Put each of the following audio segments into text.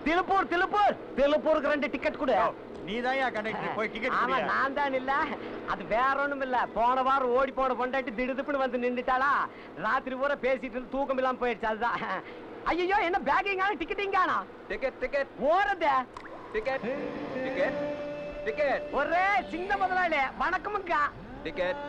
திருப்பூர் திருப்பூர் திருப்பூருக்கு 2 டிக்கெட் கொடு. நீதாயா கண்டக்டர், போய் டிக்கெட் கொடு. நான் தான் இல்ல, அது வேற ஒண்ணும் இல்ல. போன வாரம் ஓடி போன பொண்டாட்டி திடுதுப்புன்னு வந்து நின்னுட்டாளா. ராத்திரி பூரா பேசிட்டு தூக்கம் இல்லாம போயிடுச்சு. அதுதான். ஐயோ, என்ன பேக்கிங்கான டிக்கெட்டிங்கானா? டிக்கெட் டிக்கெட் போறதே டிக்கெட் டிக்கெட் டிக்கெட். ஒரே சின்ன முதலாளி வணக்கமுங்க. Ticket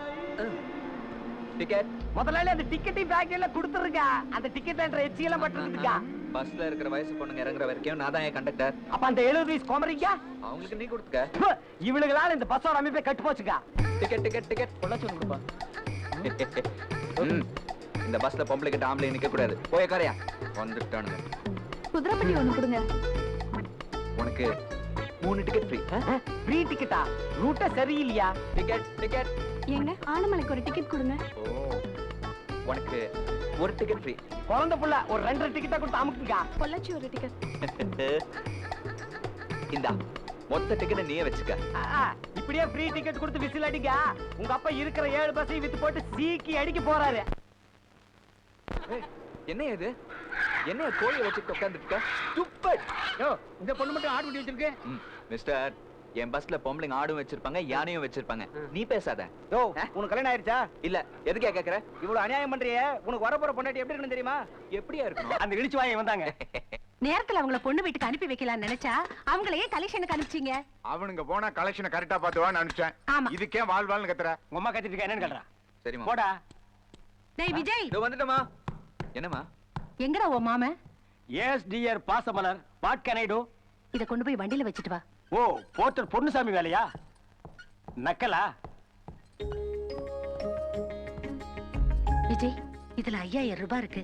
ticket. முதலாளி அந்த டிக்கெட்டிங் பேக்கிங்ல கொடுத்துருங்க. அந்த டிக்கெட்ல என்ற எச்சியெல்லாம் பட்டிருக்குங்க. பஸ்ல இருக்கிற வயசு பொண்ணுங்க இறங்குற வரைக்கும் நான் தான் கண்டக்டர். அப்ப அந்த 70 வயசு கோமரிங்க அவங்களுக்கு நீ கொடுத்துக்க. இவளுகளால இந்த பஸ்ஸோட அமைப்பே கட்டு போச்சுங்க. டிக்கெட் டிக்கெட் டிக்கெட் பொள்ளாச்சி கொடுப்பா. இந்த பஸ்ல பொம்பளை கிட்ட ஆம்பளை நிக்க கூடாது. போய் காரியா வந்துட்டானுங்க. குதிரைப்பட்டி ஒண்ணு கொடுங்க. உனக்கு 3 டிக்கெட் ஃப்ரீ. ஃப்ரீ டிக்கெட்டா? ரூட்டே சரியில்லையா? Ticket ticket. ஏங்க ஆனமலைக்கு ஒரு டிக்கெட் கொடுங்க. ஓ, உனக்கு 1 டிக்கெட் ஃப்ரீ. குழந்தை புள்ள ஒரு 2 டிக்கெட்டா கொடுத்து அமுக்குங்க. பொள்ளாச்சி ஒரு டிக்கெட். இந்தா மொத்த டிக்கெட் நீயே வச்சுக்க. இப்படியே ஃப்ரீ டிக்கெட் கொடுத்து விசில் அடிங்க. உங்க அப்பா இருக்கிற 7 பஸ்ஸையும் வித்து போட்டு சீக்கி அடிக்க போறாரு. என்ன இது? என்ன கோழியை வச்சுட்டு உட்கார்ந்துட்டு ஸ்டூபிட். யோ, இந்த பொண்ணு மட்டும் ஆடு குட்டி வச்சிருக்கு. மிஸ்டர், என் பஸ்ல பொம்பளைங்க ஆடும் வச்சிருப்பாங்க, யானையும் வச்சிருப்பாங்க. நீ பேசாத. யோ, உனக்கு கல்யாணம் ஆயிருச்சா? இல்ல, எதுக்கே கேக்குற? இவ்வளவு அநியாயம் பண்றியே. உனக்கு வரப்போற பொண்டாட்டி எப்படி இருக்குன்னு தெரியுமா? எப்படியா இருக்கணும்? அந்த இழிச்சு வாயை வந்தாங்க. நேரத்துல அவங்கள பொண்ணு வீட்டுக்கு அனுப்பி வைக்கலாம்னு நினைச்சா அவங்களையே கலெக்ஷனுக்கு அனுப்பிச்சீங்க. அவனுங்க போனா கலெக்ஷனை கரெக்டா பாத்துவான்னு நினைச்சேன். ஆமா. இதுக்கே வாழ்வாள்னு கத்துற. உங்க அம்மா கத்திட்டு இருக்கா என்னன்னு கேக்குறா. சரிமா போடா. டேய் விஜய், இதோ வந்துட்டமா. என்னமா? எங்கடா உன் மாமன்? S dear Pasamalar, what can I to? இத கொண்டு போய் வண்டியில வச்சிட்டு வா. ஓ, போர்ட்டர் பொன்னுசாமி வேலையா? நக்கலா? விஜய், இதுல 5000 ரூபாய் இருக்கு.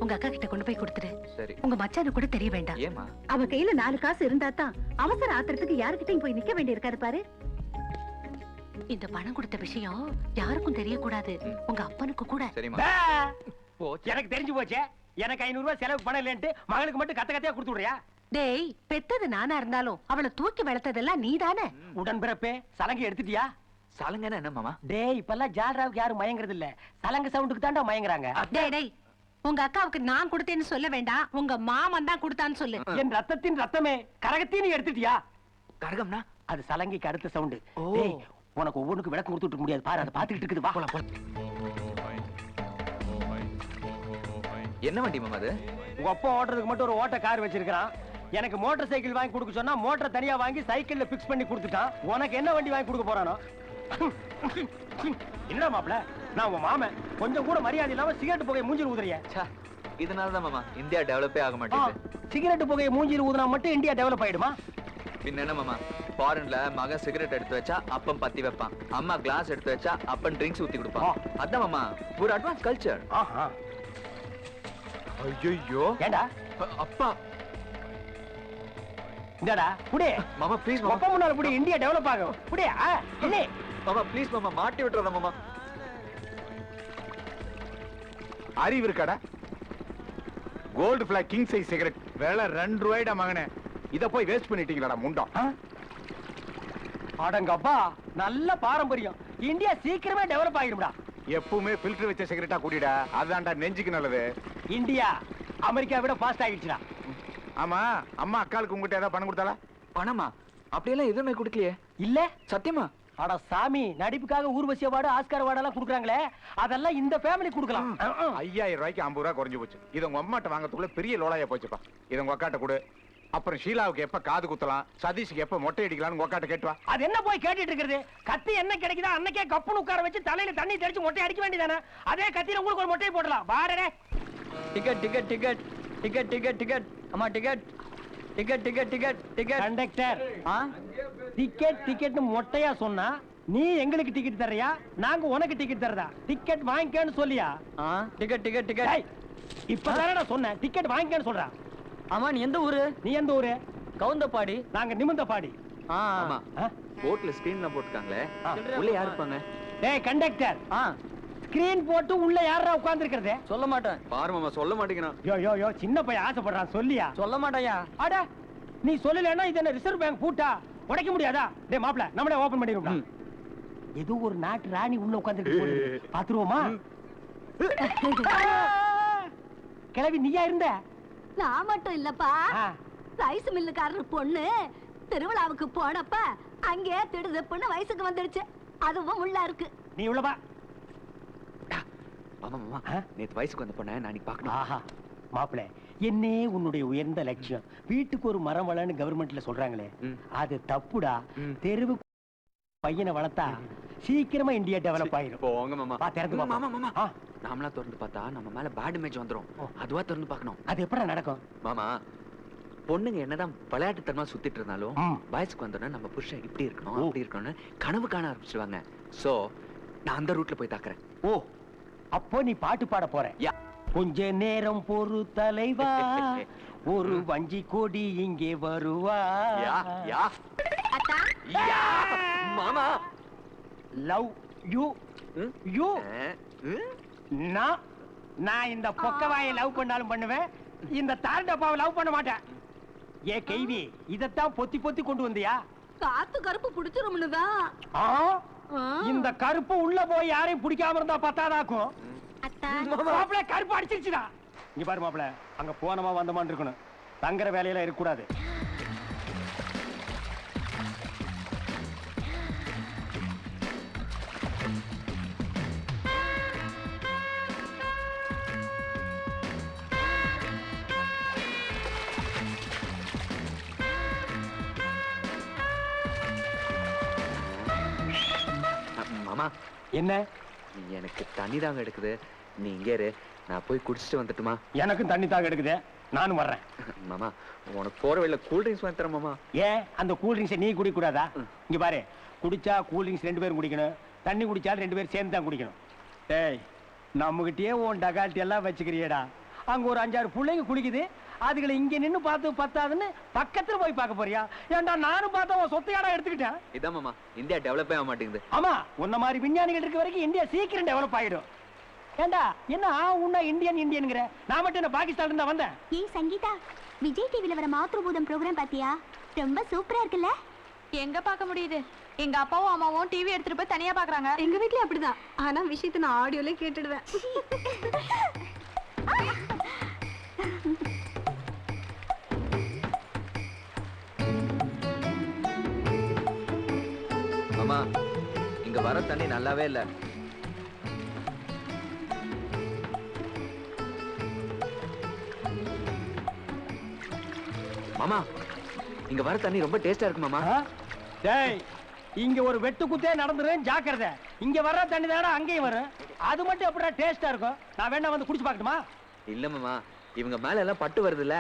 உங்க அக்கா கிட்ட கொண்டு போய் கொடுத்துரு. சரி. உங்க மச்சானு கூட தெரிய வேண்டாம். ஏமா? அவ கையில 4 காசு இருந்தா தான் அவசர ஆத்திரத்துக்கு யாருக்கிட்டையும் போய் நிக்க வேண்டி இருக்காது பாரு. இந்த பணம் கொடுத்த விஷயம் யாருக்கும் தெரியக்கூடாது, உங்க அப்பனுக்கு கூட. சரிமா. எனக்கு தெரிஞ்சு போச்சே. எனக்கு 500 ரூபாய் செலவு பணம் இல்லன்ட்டு மகளுக்கு மட்டும் கத்த கத்தையா கொடுத்து விடுறியா? டேய், பெத்தது நானா இருந்தாலும் அவளை தூக்கி வளர்த்ததெல்லாம் நீதானே. உடன்பிறப்பே, சலங்கை எடுத்துட்டியா? சலங்கனா என்ன மாமா? டேய், இப்பெல்லாம் ஜால்ராவுக்கு யாரும் மயங்குறது இல்ல, சலங்க சவுண்டுக்கு தாண்டா மயங்குறாங்க. டேய் டேய், உங்க அக்காவுக்கு நான் கொடுத்தேன்னு சொல்ல வேண்டாம், உங்க மாமன் தான் கொடுத்தான்னு சொல்லு. என் ரத்தத்தின் ரத்தமே, கரகத்தையும் நீ எடுத்துட்டியா? கரகம்னா அது சலங்கைக்கு அடுத்த சவுண்டு. டேய், உனக்கு ஒவ்வொன்றுக்கு விளக்கம் கொடுத்துட்டு முடியாது பாரு, அதை பாத்துக்கிட்டு இருக்குது. வா போலாம் போலாம். என்ன வண்டி மாமா அது? உங்க அப்பா ஓட்டுறதுக்கு மட்டும் ஒரு ஓட்ட கார் வச்சிருக்கான். எனக்கு மோட்டார் சைக்கிள் வாங்கி கொடுக்க சொன்னா மோட்டார் தனியா வாங்கி சைக்கிள்ல பிக்ஸ் பண்ணி கொடுத்துட்டான். உனக்கு என்ன வண்டி வாங்கி கொடுக்க போறானோ? என்னடா மாப்ள, நான் உன் மாமன், கொஞ்சம் கூட மரியாதை இல்லாம சிகரெட் புகையை மூஞ்சில் ஊதுறிய. இதனாலதான் மாமா இந்தியா டெவலப்பே ஆக மாட்டேங்குது. சிகரெட் புகையை மூஞ்சில் ஊதுனா மட்டும் இந்தியா டெவலப் ஆயிடுமா? பின்ன என்ன மாமா, ஃபாரின்ல மகன் சிகரெட் எடுத்து வச்சா அப்பன் பத்தி வைப்பான், அம்மா கிளாஸ் எடுத்து வச்சா அப்பன் ட்ரிங்க்ஸ் ஊத்தி கொடுப்பான். அதான் மாமா ஒரு அட்வான்ஸ் கல்ச்சர். ஐயோ, ஏண்டா அப்பா இந்தடா புடி மாமா, ப்ளீஸ் மாமா. அப்பா முன்னால புடி, இந்தியா டெவலப் ஆகும். புடி என்ன மாமா, ப்ளீஸ் மாமா, மாட்டி விட்டுறத மாமா. அறிவு இருக்காடா? Gold Flake king size cigarette வேலை 2 ரூபாய்டா மகனே. இத போய் வேஸ்ட் பண்ணிட்டீங்களாடா முண்டம். அடங்கப்பா, நல்ல பாரம்பரியம். இந்தியா சீக்கிரமே டெவலப் ஆகிடும்டா. எப்பவுமே ஃபில்டர் வச்ச சிகரெட்டா குடிடா, அதான்டா நெஞ்சுக்கு நல்லது. இந்தியா அமெரிக்கா விட ஃபாஸ்ட் ஆகிடுச்சுடா. ஆமா, அம்மா அக்காளுக்கு உங்ககிட்ட ஏதாவது பணம் கொடுத்தாளா? பணமா? அப்படியெல்லாம் எதுவுமே கொடுக்கலையே. இல்ல சத்தியமா? அட சாமி, நடிப்புக்காக ஊர்வசி அவார்டு, ஆஸ்கார் அவார்டு எல்லாம் கொடுக்குறாங்களே, அதெல்லாம் இந்த ஃபேமிலி கொடுக்கலாம். 5000 ரூபாய்க்கு 50 ரூபாய் குறைஞ்சு போச்சு. இது உங்க அம்மாட்ட வாங்கறதுக்குள்ள பெரிய லோலாயா போச்சுப்பா. இதை உங்க அக்காட்ட கொடு. அப்புறம் ஷீலாவுக்கு எப்ப காது குத்தலாம், சதீஷுக்கு எப்ப மொட்டை அடிக்கலாம்னு உங்க அக்காட்ட கேட்டுவா. அது என்ன போய் கேட்டுட்டு இருக்கிறது? கத்தி என்ன கிடைக்குதா அன்னைக்கே கப்புன்னு உட்கார வச்சு தலையில தண்ணி தெளிச்சு மொட்டை அடிக்க வேண்டியதானே? அதே கத்தியில உங்களுக்கு ஒரு மொட்டையை போடலாம். பாரடே. Ticket ticket ticket ticket ticket ticket. அம்மா ticket ticket ticket ticket ticket. Conductor, ticket டிக்கெட்னு மொட்டையா சொன்னா நீ எங்களுக்கு டிக்கெட் தர்றியா, நாங்க உனக்கு டிக்கெட் தரதா? டிக்கெட் வாங்கிக்கன்னு சொல்லியா? Ticket ticket ticket. இப்பதானே நான் சொன்னேன் டிக்கெட் வாங்கிக்கன்னு சொல்றா. ஆமா, நீ எந்த ஊரு? நீ எந்த ஊரு? கவுந்தப்பாடி. நாங்க நிமிந்தபாடி. ஆமா, போட்ல ஸ்கிரீன்ல போட்டுருக்காங்களே, உள்ள யார் இருப்பாங்க? டேய் கண்டக்டர், ஸ்கிரீன் போட்டு உள்ள யாரா உட்கார்ந்து இருக்கிறது? சொல்ல மாட்டேன். பாரு மாமா, சொல்ல மாட்டேங்கிறான். யோ யோ யோ, சின்ன பையன் ஆசைப்படுறான், சொல்லியா? சொல்ல மாட்டாயா? அட, நீ சொல்லலன்னா இது என்ன ரிசர்வ் பேங்க் பூட்டா? உடைக்க முடியாதா? டேய் மாப்ள, நம்மளே ஓபன் பண்ணிடுவோம். ஏதோ ஒரு நாட்டு ராணி உள்ள உட்கார்ந்துட்டு பாத்துருவோமா? கிளவி நீயா இருந்த? நான் மட்டும் இல்லப்பா, ரைஸ் மில்லுக்காரர் பொண்ணு திருவிழாவுக்கு போனப்ப அங்கே திடுதப்புன்னு வயசுக்கு வந்துடுச்சு. அதுவும் உள்ள இருக்கு. நீ உள்ளவா? மாமா மாமா நேத்து வயசுக்கு வந்த பொண்ண நான் பார்க்கணும். ஆஹா மாப்பிள, என்னே உன்னுடைய உயர்ந்த லட்சியம். வீட்டுக்கு ஒரு மரம் வளன்னு கவர்மெண்ட்ல சொல்றாங்களே, அது தப்புடா. தெருவு பையனை வளர்த்தா சீக்கிரமா இந்தியா டெவலப் ஆயிடும். போங்க மாமா. மாமா மாமா நாமளா திறந்து பார்த்தா நம்ம மேல பேட் இமேஜ் வந்துரும். அதுவா திறந்து பார்க்கணும். அது எப்படி நடக்கும் மாமா? பொண்ணுங்க என்னதான் விளையாட்டுத்தனமா சுத்திட்டு இருந்தாலும் வயசுக்கு வந்தோன்னா நம்ம புருஷன் இப்படி இருக்கணும் அப்படி இருக்கணும்னு கனவு காண ஆரம்பிச்சிருவாங்க. சோ நான் அந்த ரூட்ல போய் தாக்குறேன். ஓ, அப்போ நீ பாட்டு பாட போற? கொஞ்ச நேரம் பொறு தலைவா, ஒரு வஞ்சி கொடி இங்கே வருவா. மாமா லவ் யூ யூ. நான் இந்த பொக்கவாயை லவ் பண்ணாலும் பண்ணுவேன், இந்த தாரண்டப்பாவை லவ் பண்ண மாட்டேன். ஏ கேள்வி, இதத்தான் பொத்தி பொத்தி கொண்டு வந்தியா? காத்து கருப்பு புடிச்சிரும்னுதான். இந்த கருப்பு உள்ள போய் யாரையும் பிடிக்காம இருந்தா பத்தாதாக்கும். மாப்பிள கருப்பு அடிச்சிருச்சுடா. இங்க பாரு மாப்பிள, அங்க போனமா வந்தமான்னு இருக்கணும். தங்குற வேலையில இருக்க கூடாது. மாமா என்ன? எனக்கு தண்ணி தாங்க எடுக்குது, நீ இங்கே இரு, நான் போய் குடிச்சிட்டு வந்துட்டுமா? எனக்கும் தண்ணி தாங்க எடுக்குது, நானும் வர்றேன். மாமா உனக்கு போற வழியில கூல் ட்ரிங்க்ஸ் வாங்கி தரேன் மாமா. ஏன் அந்த கூல் ட்ரிங்க்ஸை நீ குடிக்க கூடாதா? இங்க பாரு, குடிச்சா கூல் ட்ரிங்க்ஸ் 2 பேரும் குடிக்கணும், தண்ணி குடிச்சாலும் 2 பேரும் சேர்ந்து தான் குடிக்கணும். ஏய், நம்மகிட்டயே உன் டகால்ட்டி எல்லாம் வச்சுக்கிறியடா. அங்க ஒரு 5-6 பிள்ளைங்க குடிக்குது, அதுகளை இங்க நின்னு பார்த்து பத்தாதுன்னு பக்கத்துல போய் பார்க்க போறியா? ஏன்டா நானும் பார்த்தா உன் சொத்தையாடா எடுத்துக்கிட்டேன். இதான் மாமா, இந்தியா டெவலப் ஆக மாட்டேங்குது. ஆமா, உன்ன மாதிரி விஞ்ஞானிகள் இருக்க வரைக்கும் இந்தியா சீக்கிரம் டெவலப் ஆயிடும். ஏண்டா என்ன உன்ன இந்தியன்ங்கிற? நான் மட்டும் என்ன பாகிஸ்தான்ல இருந்தா வந்தேன்? ஏய் சங்கீதா, விஜய் டிவில வர மாத்ருபூதம் ப்ரோகிராம் பாத்தியா? ரொம்ப சூப்பரா இருக்குல்ல? எங்க பார்க்க முடியுது? எங்க அப்பாவும் அம்மாவும் டிவி எடுத்துட்டு போய் தனியா பாக்குறாங்க. எங்க வீட்லயும் அப்படிதான். ஆனா விஷயத்தை நான் ஆடியோல கேட்டுடுவேன். மாமா இங்க வர தண்ணி நல்லாவே இல்ல. மாமா இங்க வர தண்ணி ரொம்ப டேஸ்டா இருக்கு மாமா. டேய், இங்க ஒரு வெட்டு குத்தே நடந்துரும், ஜாக்கிரதை. இங்க வர்ற தண்ணி தானே அங்கேயும் வரும். அது மட்டும் எப்படா டேஸ்டா இருக்கும்? நான் வேணா வந்து குடிச்சு பார்க்கட்டுமா? இல்ல மாமா, இவங்க மேல எல்லாம் பட்டு வருதுல்ல.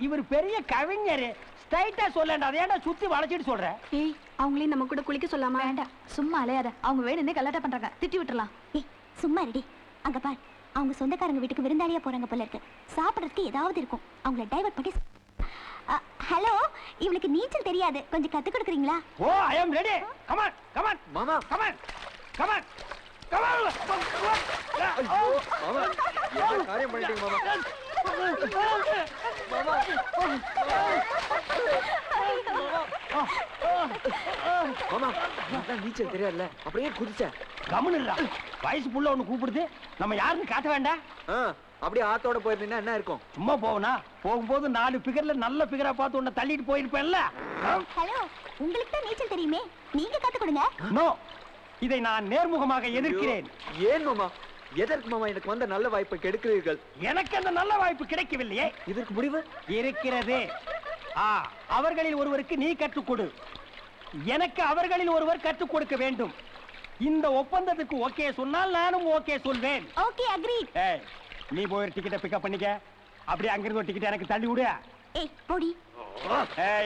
இவர் பெரிய கவிஞர், ஸ்ட்ரைட்டா சொல்லண்டா. அதை ஏன்டா சுத்தி வளைச்சிட்டு சொல்ற? ஏய், அவங்களையும் நம்ம கூட குளிக்க சொல்லாமா? வேண்டாம், சும்மா அலையாத. அவங்க வேணும்னே கலாட்டா பண்றாங்க, திட்டி விட்டுறலாம். ஏய் சும்மா ரெடி. அங்க பார், அவங்க சொந்தக்காரங்க வீட்டுக்கு விருந்தாளியா போறாங்க போல இருக்கு. சாப்பிடறதுக்கு ஏதாவது இருக்கும், அவங்கள டைவர்ட் பண்ணி. ஹலோ, இவளுக்கு நீச்சல் தெரியாது, கொஞ்சம் கத்து கொடுக்குறீங்களா? ஓ, I am ready. Come on come on மாமா, come on come on come on. மாமா என்ன காரியம் பண்ணிட்டீங்க மாமா? மாமா மாமா நீச்சல் தெரியாதுல்ல, அப்படியே குதிச்சேன். கம்முனுடா, வயசு புள்ள ஒண்ணு கூப்பிடுது, நம்ம யாருன்னு காட்ட வேண்டாம். அப்படியே ஆத்தோட போயிருந்தீங்கன்னா என்ன இருக்கும்? சும்மா போவனா? போகும்போது 4 பிகர்ல நல்ல பிகரா பார்த்து உன்னை தள்ளிட்டு போயிருப்பேன்ல. ஹலோ, உங்களுக்கு தான் நீச்சல் தெரியுமே, நீங்க கத்து கொடுங்க. நோ, இதை நான் நேர்முகமாக எதிர்க்கிறேன். ஏன் மாமா? எதற்கு மாமா எனக்கு வந்த நல்ல வாய்ப்பை கெடுக்கிறீர்கள்? எனக்கு அந்த நல்ல வாய்ப்பு கிடைக்கவில்லையே. இதற்கு முடிவு இருக்கிறது. அவர்களில் ஒருவருக்கு நீ கற்றுக் கொடு, எனக்கு அவர்களில் ஒருவர் கற்றுக் கொடுக்க வேண்டும். இந்த ஒப்பந்தத்துக்கு ஓகே சொன்னால் நானும் ஓகே சொல்வேன். Okay, agreed. ஏய், நீ போய் ஒரு டிக்கெட்டை பிக்கப் பண்ணிக்க, அப்படியே அங்கிருந்து ஒரு டிக்கெட் எனக்கு தள்ளி விடு. ஏய் போடி.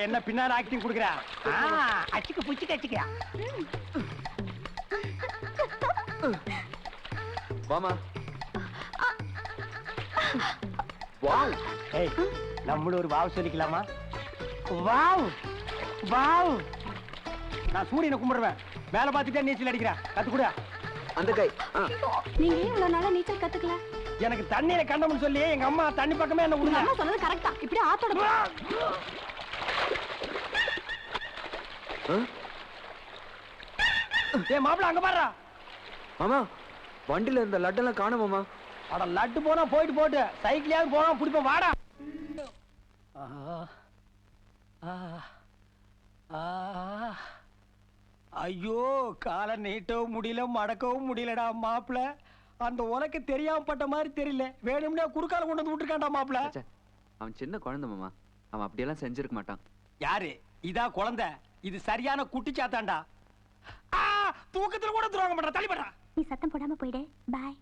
என்ன பின்னால ஆக்டிங் குடுக்குற? அச்சிக்கு புச்சிக்கு அச்சிக்க. மாமா வாவ். ஏய், நம்மளும் ஒரு வாவ் சொல்லிக்கலாமா? Wow wow. நான் சூரியனை கும்பிடுவேன், மேல பார்த்துட்டே நீச்சல் அடிக்கிறேன், கத்துக்கூட. அந்த கை. நீங்க ஏன் இவ்வளவு நாளா நீச்சல் கத்துக்கல? எனக்கு தண்ணீரை கண்டம்னு சொல்லி எங்க அம்மா தண்ணி பக்கமே என்ன விடுங்க. அம்மா சொன்னது கரெக்ட்டா. இப்படி ஆத்தோட ஏய் மாப்ள, அங்க பாருடா. மாமா வண்டில இந்த லட்டெல்லாம் காணோம் மாமா. அட லட்டு போனா போயிட்டு போட்டு, சைக்கிளையாவது போனா புடிப்போம், வாடா. ஐயோ காலை நீட்டவும் முடியல மடக்கவும் முடியலடா மாப்பிள. அந்த உனக்கு தெரியாம பட்ட மாதிரி தெரியல, வேணும்னே குறுக்கால கொண்டு வந்து விட்டுருக்கான்டா மாப்பிள. ச்சே, அவன் சின்ன குழந்தை மாமா, அவன் அப்படியெல்லாம் செஞ்சிருக்க மாட்டான். யாரு இதா குழந்தை? இது சரியான குட்டிச்சாத்தான்டா. தூக்கத்துல கூட துரோகம் பண்ற, தள்ளிபடா. நீ சத்தம் போடாம போயிடு. பாய்.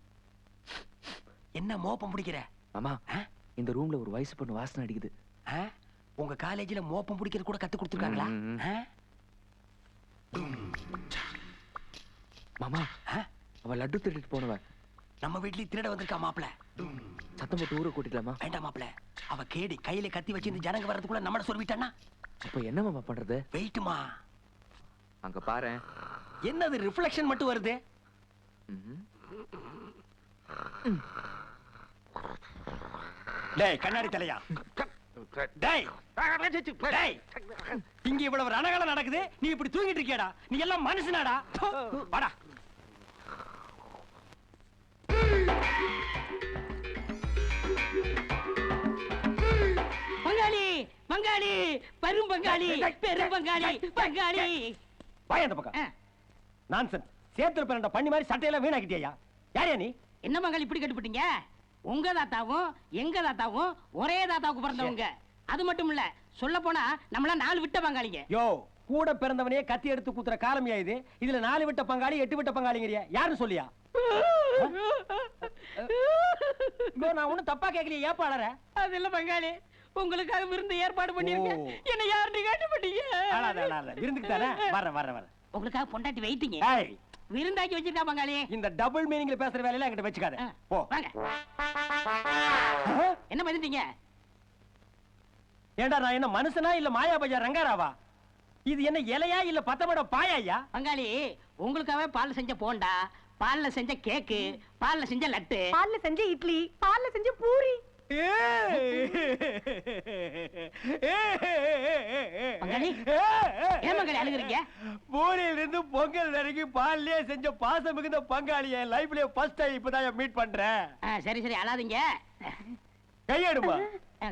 என்ன மோப்பம் பிடிக்கிற மாமா? இந்த ரூம்ல ஒரு வயசு பொண்ணு வாசனை அடிக்குது. உங்க காலேஜ்ல மோப்பம் பிடிக்கிறது கூட கத்து கொடுத்துருக்காங்களா? மாமா, அவ லட்டு திருடிட்டு போனவ நம்ம வீட்லயே திருட வந்திருக்கா மாப்பிள. சத்தம் போட்டு ஊரை கூட்டிக்கலாமா? வேண்டாம் மாப்பிள, அவ கேடி கையில கத்தி வச்சு இந்த ஜனங்க வர்றதுக்குள்ள நம்மள சொல்லிட்டானா? அப்ப என்ன மாமா பண்றது? வெயிட்டுமா. அங்க பாரு, என்னது ரிஃப்ளெக்ஷன் மட்டும் வருது? டேய் கண்ணாடி தலையா, டேய் டேய், இங்க இவ்வளவு ரணகலம் நடக்குது, நீ இப்படி தூங்கிட்டு இருக்கியாடா? நீ எல்லாம் மனுஷனாடா? வாடா. பங்காளி பங்காளி, பெரும் பங்காளி, பெரும் பங்காளி, பங்காளி. வாய் அந்த பக்கம். நான்சென்ஸ். சேத்துல பிறந்த பண்ணி மாதிரி சட்டையெல்லாம் வீணாக்கிட்டியா? யாரையா நீ? என்ன பங்காளி இப்படி கட்டுப்பிட்டீங்க? உங்க தாத்தாவும் எங்க தாத்தாவும் ஒரே தாத்தாவுக்கு பிறந்தவங்க. அது மட்டும் இல்ல, சொல்ல போனா நம்மள 4 விட்ட பங்காளிங்க. யோ, கூட பிறந்தவனே கத்தி எடுத்து குத்துற காலமியா இது? இதுல 4 விட்ட பங்காளி 8 விட்ட பங்காளிங்கறியா? யாருன்னு சொல்லியா? நான் ஒண்ணும் தப்பா கேட்கலையே, ஏப்பா அழற? அது இல்ல பங்காளி, உங்களுக்காக விருந்து ஏற்பாடு பண்ணிருக்கேன். என்ன யாருன்னு கேட்டுப்பட்டீங்க? அழாத அழாத, விருந்துக்கு தானே வர. உங்களுக்காக பொண்டாட்டி வெயிட்டிங்க. ஏய், விருந்தாக்கி வச்சிருக்கா பங்காளி. இந்த டபுள் மீனிங்ல பேசுற வேலையில என்கிட்ட வச்சுக்காத. போ. வாங்க. என்ன பண்ணிட்டீங்க? ஏண்டா நான் என்ன மனுஷனா இல்ல மாயா பஜார் ரங்காராவா? இது என்ன இலையா இல்ல பத்தமட பாயாயா? பங்காளி, உங்களுக்காகவே பால்ல செஞ்ச போண்டா, பால்ல செஞ்ச கேக்கு, பால்ல செஞ்ச லட்டு, பால்ல செஞ்ச இட்லி, பால்ல செஞ்ச பூரி. பங்காளி, ஏன் பங்காளி அழுகுறீங்க? பூரியில இருந்து பொங்கல் வரைக்கும் பால்லயே செஞ்ச பாசம் மிகுந்த பங்காளி என் லைஃப்லயே ஃபர்ஸ்ட் டைம் இப்பதான் மீட் பண்றேன். சரி சரி அழாதீங்க. கையெடுமா.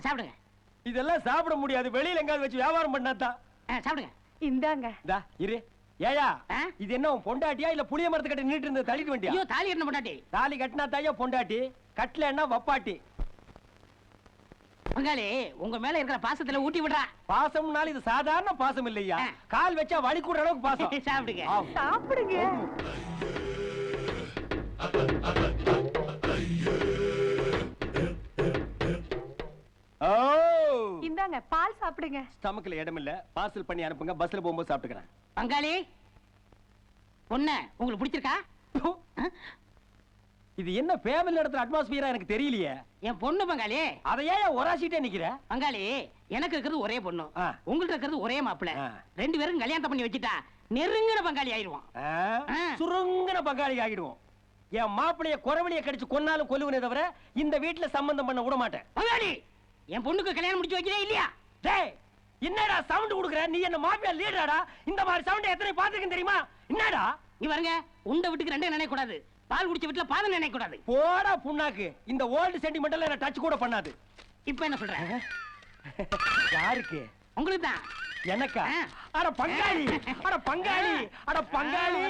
சாப்பிடுங்க. இதெல்லாம் சாப்பிட முடியாது, வெளியில எங்காவது வச்சு வியாபாரம் பண்ணாதான். சாப்பிடுங்க. இந்தாங்க. இந்தா இரு. ஏயா, இது என்ன உன் பொண்டாட்டியா இல்ல புளிய மரத்து கட்டி நின்னுட்டு இருந்த தள்ளிட்டு வண்டியா? ஐயோ, தாலி கட்டணும் பொண்டாட்டி. தாலி கட்டினா தாயா பொண்டாட்டி, கட்டல என்ன வப்பாட்டி. பங்காளி, உங்க மேல இருக்கிற பாசத்துல ஊட்டி விடுறா. பாசம்னால இது சாதாரண பாசம் இல்லையா, கால் வச்சா வலி கூட அளவுக்கு பாசம். சாப்பிடுங்க. சாப்பிடுங்க. இந்தாங்க பால் சாப்பிடுங்க. ஸ்டமக்ல இடம் இல்ல, பார்சல் பண்ணி அனுப்புங்க, பஸ்ல போகும்போது சாப்பிட்டுக்கிறேன். பங்காளி, பொண்ணு உங்களுக்கு பிடிச்சிருக்கா? இது என்ன ஃபேமிலி நடத்துற அட்மாஸ்பியரா எனக்கு தெரியலையே. என் பொண்ணு பங்காளி. அதையே ஒராசிட்டே நிக்கிற? பங்காளி, எனக்கு இருக்கிறது ஒரே பொண்ணு, உங்கள்ட்ட இருக்கிறது ஒரே மாப்பிள்ளை. 2 பேரும் கல்யாணம் பண்ணி வச்சுட்டா நெருங்கின பங்காளி ஆயிடுவோம். சுருங்கின பங்காளி ஆகிடுவோம். என் மாப்பிளைய குறவழிய கடிச்சு கொன்னாலும் கொல்லுவனே தவிர இந்த வீட்டுல சம்பந்தம் பண்ண விட மாட்டேன். பங்காளி, என் பொண்ணுக்கு கல்யாணம் முடிச்சு வைக்கிறே இல்லையா? டேய், என்னடா சவுண்ட் குடுக்குற? நீ என்ன மாப்பிள்ளை லீடராடா? இந்த மாதிரி சவுண்ட் எத்தனை பாத்துக்கன்னு தெரியுமா? என்னடா நீ பாருங்க, உண்ட வீட்டுக்கு 2 நினைக்க கூடாது, பால் குடிச்ச வீட்டுல பாதம் நினைக்க கூடாது. போடா புண்ணாக்கு. இந்த ஓல்டு சென்டிமெண்டல் என்ன டச் கூட பண்ணாது. இப்ப என்ன சொல்ற? யாருக்கு? உங்களுக்கு தான். எனக்கா? அட பங்காளி, அட பங்காளி, அட பங்காளி.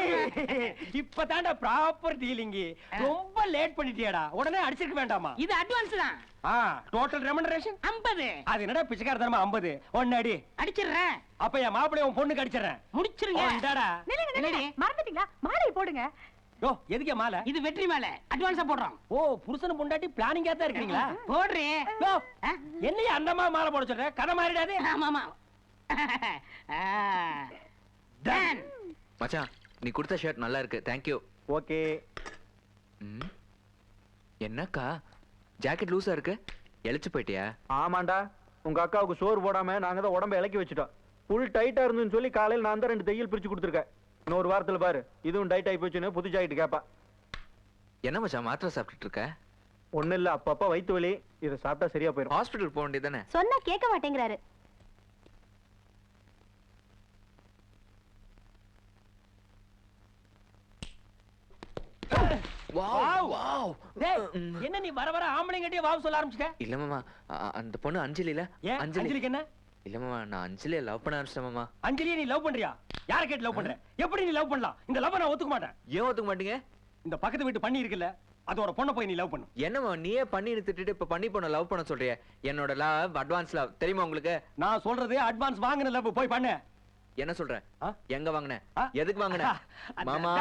இப்பதான்டா ப்ராப்பர் டீலிங். ரொம்ப லேட் பண்ணிட்டியடா, உடனே அடிச்சிருக்க வேண்டாமா? இது அட்வான்ஸ் தான். டோட்டல் ரெமண்டரேஷன் 50. அது என்னடா பிச்சைக்காரத்தனமா 50? ஒன்னு அடி. அடிச்சிடுறேன். அப்ப என் மாப்பிளைய உன் பொண்ணுக்கு அடிச்சிடுறேன். முடிச்சிருங்க. மறந்துட்டீங்களா? மாலை போடுங்க. யோ, எதுக்கே மாலை? இது வெற்றி மாலை, அட்வான்ஸா போடுறோம். ஓ, புருஷன் பொண்டாட்டி பிளானிங்கா தான் இருக்கீங்களா? போடுறேன். என்னையா அந்த மாலை போட சொல்ற? கதை மாறிடாது. ஆமா ஆமா. மச்சான், நீ கொடுத்த ஷர்ட் நல்லா இருக்கு, தேங்க் யூ. ஓகே. என்னக்கா ஜாக்கெட் லூசா இருக்கு, எழிச்சு போயிட்டியா? ஆமாண்டா, உங்க அக்காவுக்கு சோறு போடாம நாங்க தான் உடம்ப இலக்கி வச்சுட்டோம். புல் டைட்டா இருந்துன்னு சொல்லி காலையில் நான் தான் 2 தையல் பிரிச்சு கொடுத்துருக்கேன். இன்னொரு வாரத்துல பாரு, இதுவும் டைட் ஆகி போச்சுன்னு புது ஜாக்கெட் கேப்பா. என்ன மச்சான் மாத்திரை சாப்பிட்டுட்டு இருக்க? ஒண்ணு இல்ல, அப்பப்ப வயிற்று வலி, இதை சாப்பிட்டா சரியா போயிடும். ஹாஸ்பிட்டல் போக வேண்டியதானே? சொன்னா கேட்க மாட்டேங்கிறாரு. Wow wow. டேய் என்ன நீ வர வர ஆம்பளைங்கட்டே வாவ் சொல்ல ஆரம்பிச்சிட்ட? இல்ல மாமா, அந்த பொண்ணு அஞ்சலில. ஏன் அஞ்சலிக்கு என்ன? இல்ல மாமா, நான் அஞ்சலியை லவ் பண்ண ஆரம்பிச்சேன் மாமா. அஞ்சலியை நீ லவ் பண்றியா? யார கேட்டு லவ் பண்ற? எப்படி நீ லவ் பண்ணலாம்? இந்த லவ் நான் ஒத்துக்க மாட்டேன். ஏன் ஒத்துக்க மாட்டீங்க? இந்த பக்கத்து வீட்டு பண்ணி இருக்குல்ல, அதோட பொண்ணை போய் நீ லவ் பண்ணு. என்னமா நீயே பண்ணி திட்டிட்டு இப்ப பண்ணி பொண்ண லவ் பண்ண சொல்றிய? என்னோட லவ் அட்வான்ஸ் லவ் தெரியுமா உங்களுக்கு? நான் சொல்றது அட்வான்ஸ் வாங்குன லவ் போய் பண்ணு. என்ன சொல்ற? எங்க வாங்குன? ஆ? எதுக்கு வாங்குன? மாமா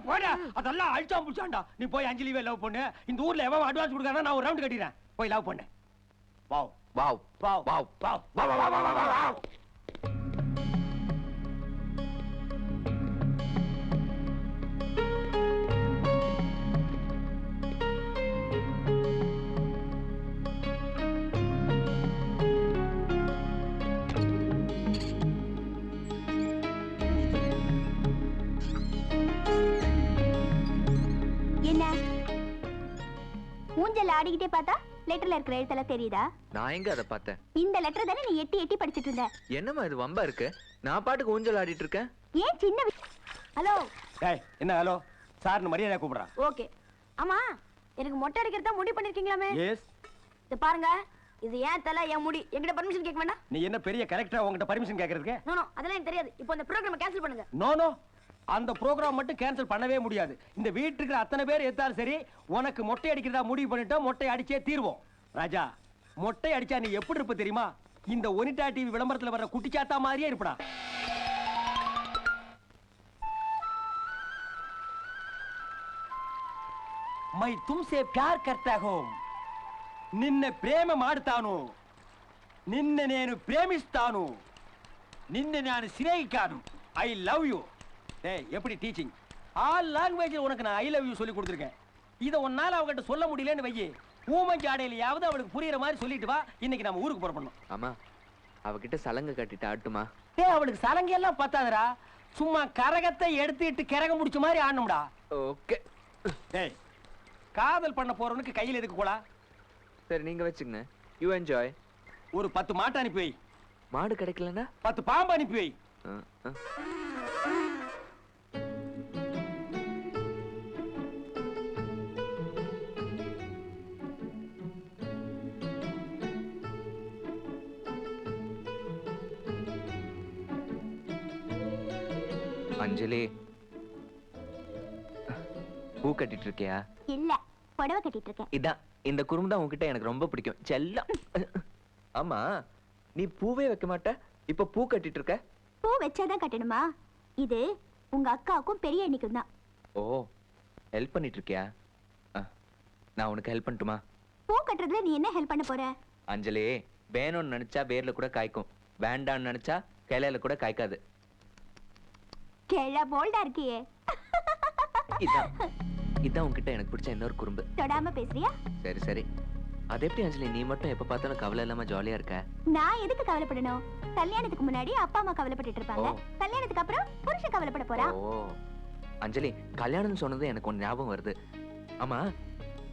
போடா, அதெல்லாம் அழிச்சா புடிச்சாண்டா. நீ போய் அஞ்சலிவே லவ் பண்ணு. இந்த ஊர்ல எவன் அட்வான்ஸ் கொடுக்கறானோ நான் ஒரு ரவுண்ட் கட்டிறேன். போய் லவ் பண்ணு. Wow wow wow wow wow wow wow wow wow. என்ன ஊஞ்சல் ஆடிக்கிட்டே பார்த்தா லெட்டர்ல இருக்கிற எழுத்தெல்லாம் தெரியுதா? நான் எங்க அதை பார்த்தேன்? இந்த லெட்டர் தானே நீ எட்டி எட்டி படிச்சிட்டு இருந்த. என்னம்மா இது வம்பா இருக்கு? நான் பாட்டுக்கு ஊஞ்சல் ஆடிட்டு இருக்கேன். ஏன் சின்ன ஹலோ டேய் என்ன ஹலோ சார்னு மரியாதை கூப்பிடுறா. ஓகே. ஆமா எனக்கு மொட்டை அடிக்கிறதா முடிவு பண்ணிருக்கீங்களாமே? எஸ். இது பாருங்க, இது ஏன் தலை என் முடி. என்கிட்ட பர்மிஷன் கேட்க வேண்டாம். நீ என்ன பெரிய கரெக்டா உன்கிட்ட பர்மிஷன் கேக்குறதுக்கு? நோ நோ, அதெல்லாம் எனக்கு தெரியாது. இப்போ இந்த ப்ரோகிராமை கேன்சல் பண்ணுங்க. நோ நோ, அந்த ப்ரோகிராம் மட்டும் கேன்சல் பண்ணவே முடியாது. இந்த வீட்டுக்கு அத்தனை பேர் எடுத்தாலும் சரி, உனக்கு மொட்டை அடிக்கிறதா முடிவு பண்ணிட்டோம். மொட்டை அடிச்சே தீர்வோம். ராஜா, மொட்டை அடிச்சா நீ எப்படி இருப்ப தெரியுமா? இந்த ஒனிடா டிவி விளம்பரத்துல வர்ற குட்டிச்சாத்தா மாதிரியே இருப்படா. ಮೈ ತುಮ್ಸೆ ಪ್ಯಾರ್ ಕರ್ತಾ ಹೂಂ. ನಿನ್ನೆ ಪ್ರೇಮ ಮಾಡ್ತಾನು, ನಿನ್ನೆ నేను ప్రేమిస్తాను, నిన్నే ನಾನು சிநேகிக்காను. I love you. டேய் எப்படி டீச்சிங்? ஆல் லாங்குவேஜ்ல உனக்கு நான் ஐ லவ் யூ சொல்லி கொடுத்துருக்கேன். இதை உன்னால அவகிட்ட சொல்ல முடியலன்னு வையே, ஊமஞ்சி ஆடையிலையாவது அவளுக்கு புரியுற மாதிரி சொல்லிட்டு வா. இன்னைக்கு நம்ம ஊருக்கு புறப்படணும். ஆமா, அவகிட்ட சலங்க கட்டிட்டு ஆட்டுமா? டேய் அவளுக்கு சலங்கை எல்லாம் பத்தாதடா, சும்மா கரகத்தை எடுத்துட்டு கரகம் முடிச்ச மாதிரி ஆடணும்டா. ஓகே. டேய் காதல் பண்ண போறவனுக்கு கையில எதுக்கு கோலா? சரி நீங்க வச்சுங்க. You enjoy. ஒரு 10 மாட்டை அனுப்பி வை. மாடு கிடைக்கலன்னா 10 பாம்பு அனுப்பி வை. அஞ்சலி, பூ கட்டிட்டு இருக்கியா? இல்ல, புடவை கட்டிட்டு இருக்கேன். இதான் இந்த குறும்பு தான் உன்கிட்ட எனக்கு ரொம்ப பிடிக்கும் செல்லம். ஆமா, நீ பூவே வைக்க மாட்ட, இப்ப பூ கட்டிட்டு இருக்க. பூ வச்சாதான் கட்டணுமா? இது உங்க அக்காவுக்கும் பெரிய அண்ணிக்கும் தான். ஓ, ஹெல்ப் பண்ணிட்டு இருக்கியா? நான் உனக்கு ஹெல்ப் பண்ணட்டுமா? பூ கட்டுறதுல நீ என்ன ஹெல்ப் பண்ண போற? அஞ்சலி, வேணும்னு நினைச்சா வேர்ல கூட காய்க்கும், வேண்டாம்னு நினைச்சா கிளையில கூட காய்க்காது. கேள போல்டா இருக்கியே. இதான் இதான் உன்கிட்ட எனக்கு பிடிச்ச இன்னொரு குறும்பு. தொடாம பேசுறியா? சரி சரி. அது எப்படி அஞ்சலி, நீ மட்டும் எப்ப பார்த்தாலும் கவலை இல்லாம ஜாலியா இருக்க? நான் எதுக்கு கவலைப்படணும்? கல்யாணத்துக்கு முன்னாடி அப்பா அம்மா கவலைப்பட்டுட்டு இருப்பாங்க, கல்யாணத்துக்கு அப்புறம் புருஷன் கவலைப்பட போறான். ஓ அஞ்சலி, கல்யாணம் சொன்னது எனக்கு ஒன்னு ஞாபகம் வருது. ஆமா,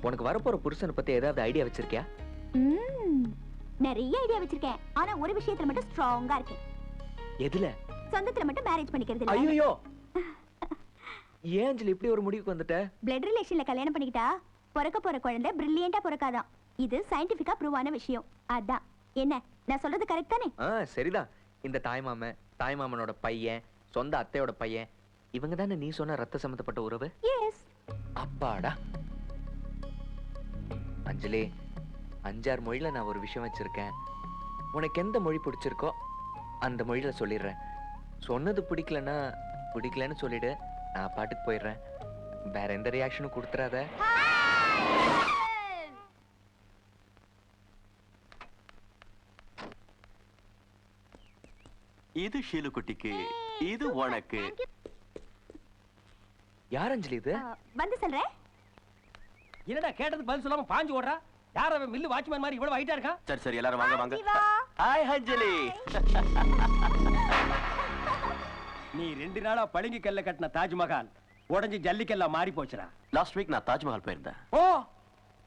உனக்கு வரப்போற புருஷனை பத்தி ஏதாவது ஐடியா வச்சிருக்கியா? நிறைய ஐடியா வச்சிருக்கேன். ஆனா ஒரு விஷயத்துல மட்டும் ஸ்ட்ராங்கா இருக்கேன். எதுல? சொந்தத்துல மட்டும் மேரேஜ் பண்ணிக்கிறது இல்ல. ஐயோ, ஏன் அஞ்சலி இப்படி ஒரு முடிவுக்கு வந்துட்ட? பிளட் ரிலேஷன்ல கல்யாணம் பண்ணிக்கிட்டா பிறக்க போற குழந்தை பிரில்லியண்டா பிறக்காதான். இது சயின்டிபிக்கா ப்ரூவ் ஆன விஷயம். அதான் என்ன நான் சொல்றது கரெக்ட் தானே? சரிதான். இந்த தாய்மாமனோட பையன், சொந்த அத்தையோட பையன், இவங்க தானே நீ சொன்ன ரத்த சம்பந்தப்பட்ட உறவு? எஸ். அப்பாடா. அஞ்சலி, 5-6 மொழியில நான் ஒரு விஷயம் வச்சிருக்கேன். உனக்கு எந்த மொழி பிடிச்சிருக்கோ அந்த மொழியில சொல்லிடுறேன். சொன்னது பிடிக்கலன்னு சொல்லிடு, நான் பாட்டுக்கு போயிடுறேன். வேற எந்த ரியாக்ஷனும் கொடுத்துறாத. இது ஷீலுக்குட்டிக்கு, இது உனக்கு. யார் அஞ்சலி இது? வந்து சொல்றேன். என்னடா கேட்டதுக்கு பதில் சொல்லாம பாஞ்சு ஓடுறா? யார் அவன் மில்லு வாட்ச்மேன் மாதிரி இவ்வளவு ஹைட்டா இருக்கான்? சரி சரி, எல்லாரும் வாங்க வாங்க. ஹாய் அஞ்சலி. நீ 2 நாளா பளிங்கு கல்ல கட்டின தாஜ்மஹால் உடஞ்சி ஜல்லிக்கல்லா மாறி போச்சுடா. லாஸ்ட் வீக் நான் தாஜ்மஹால் போயிருந்தேன். ஓ,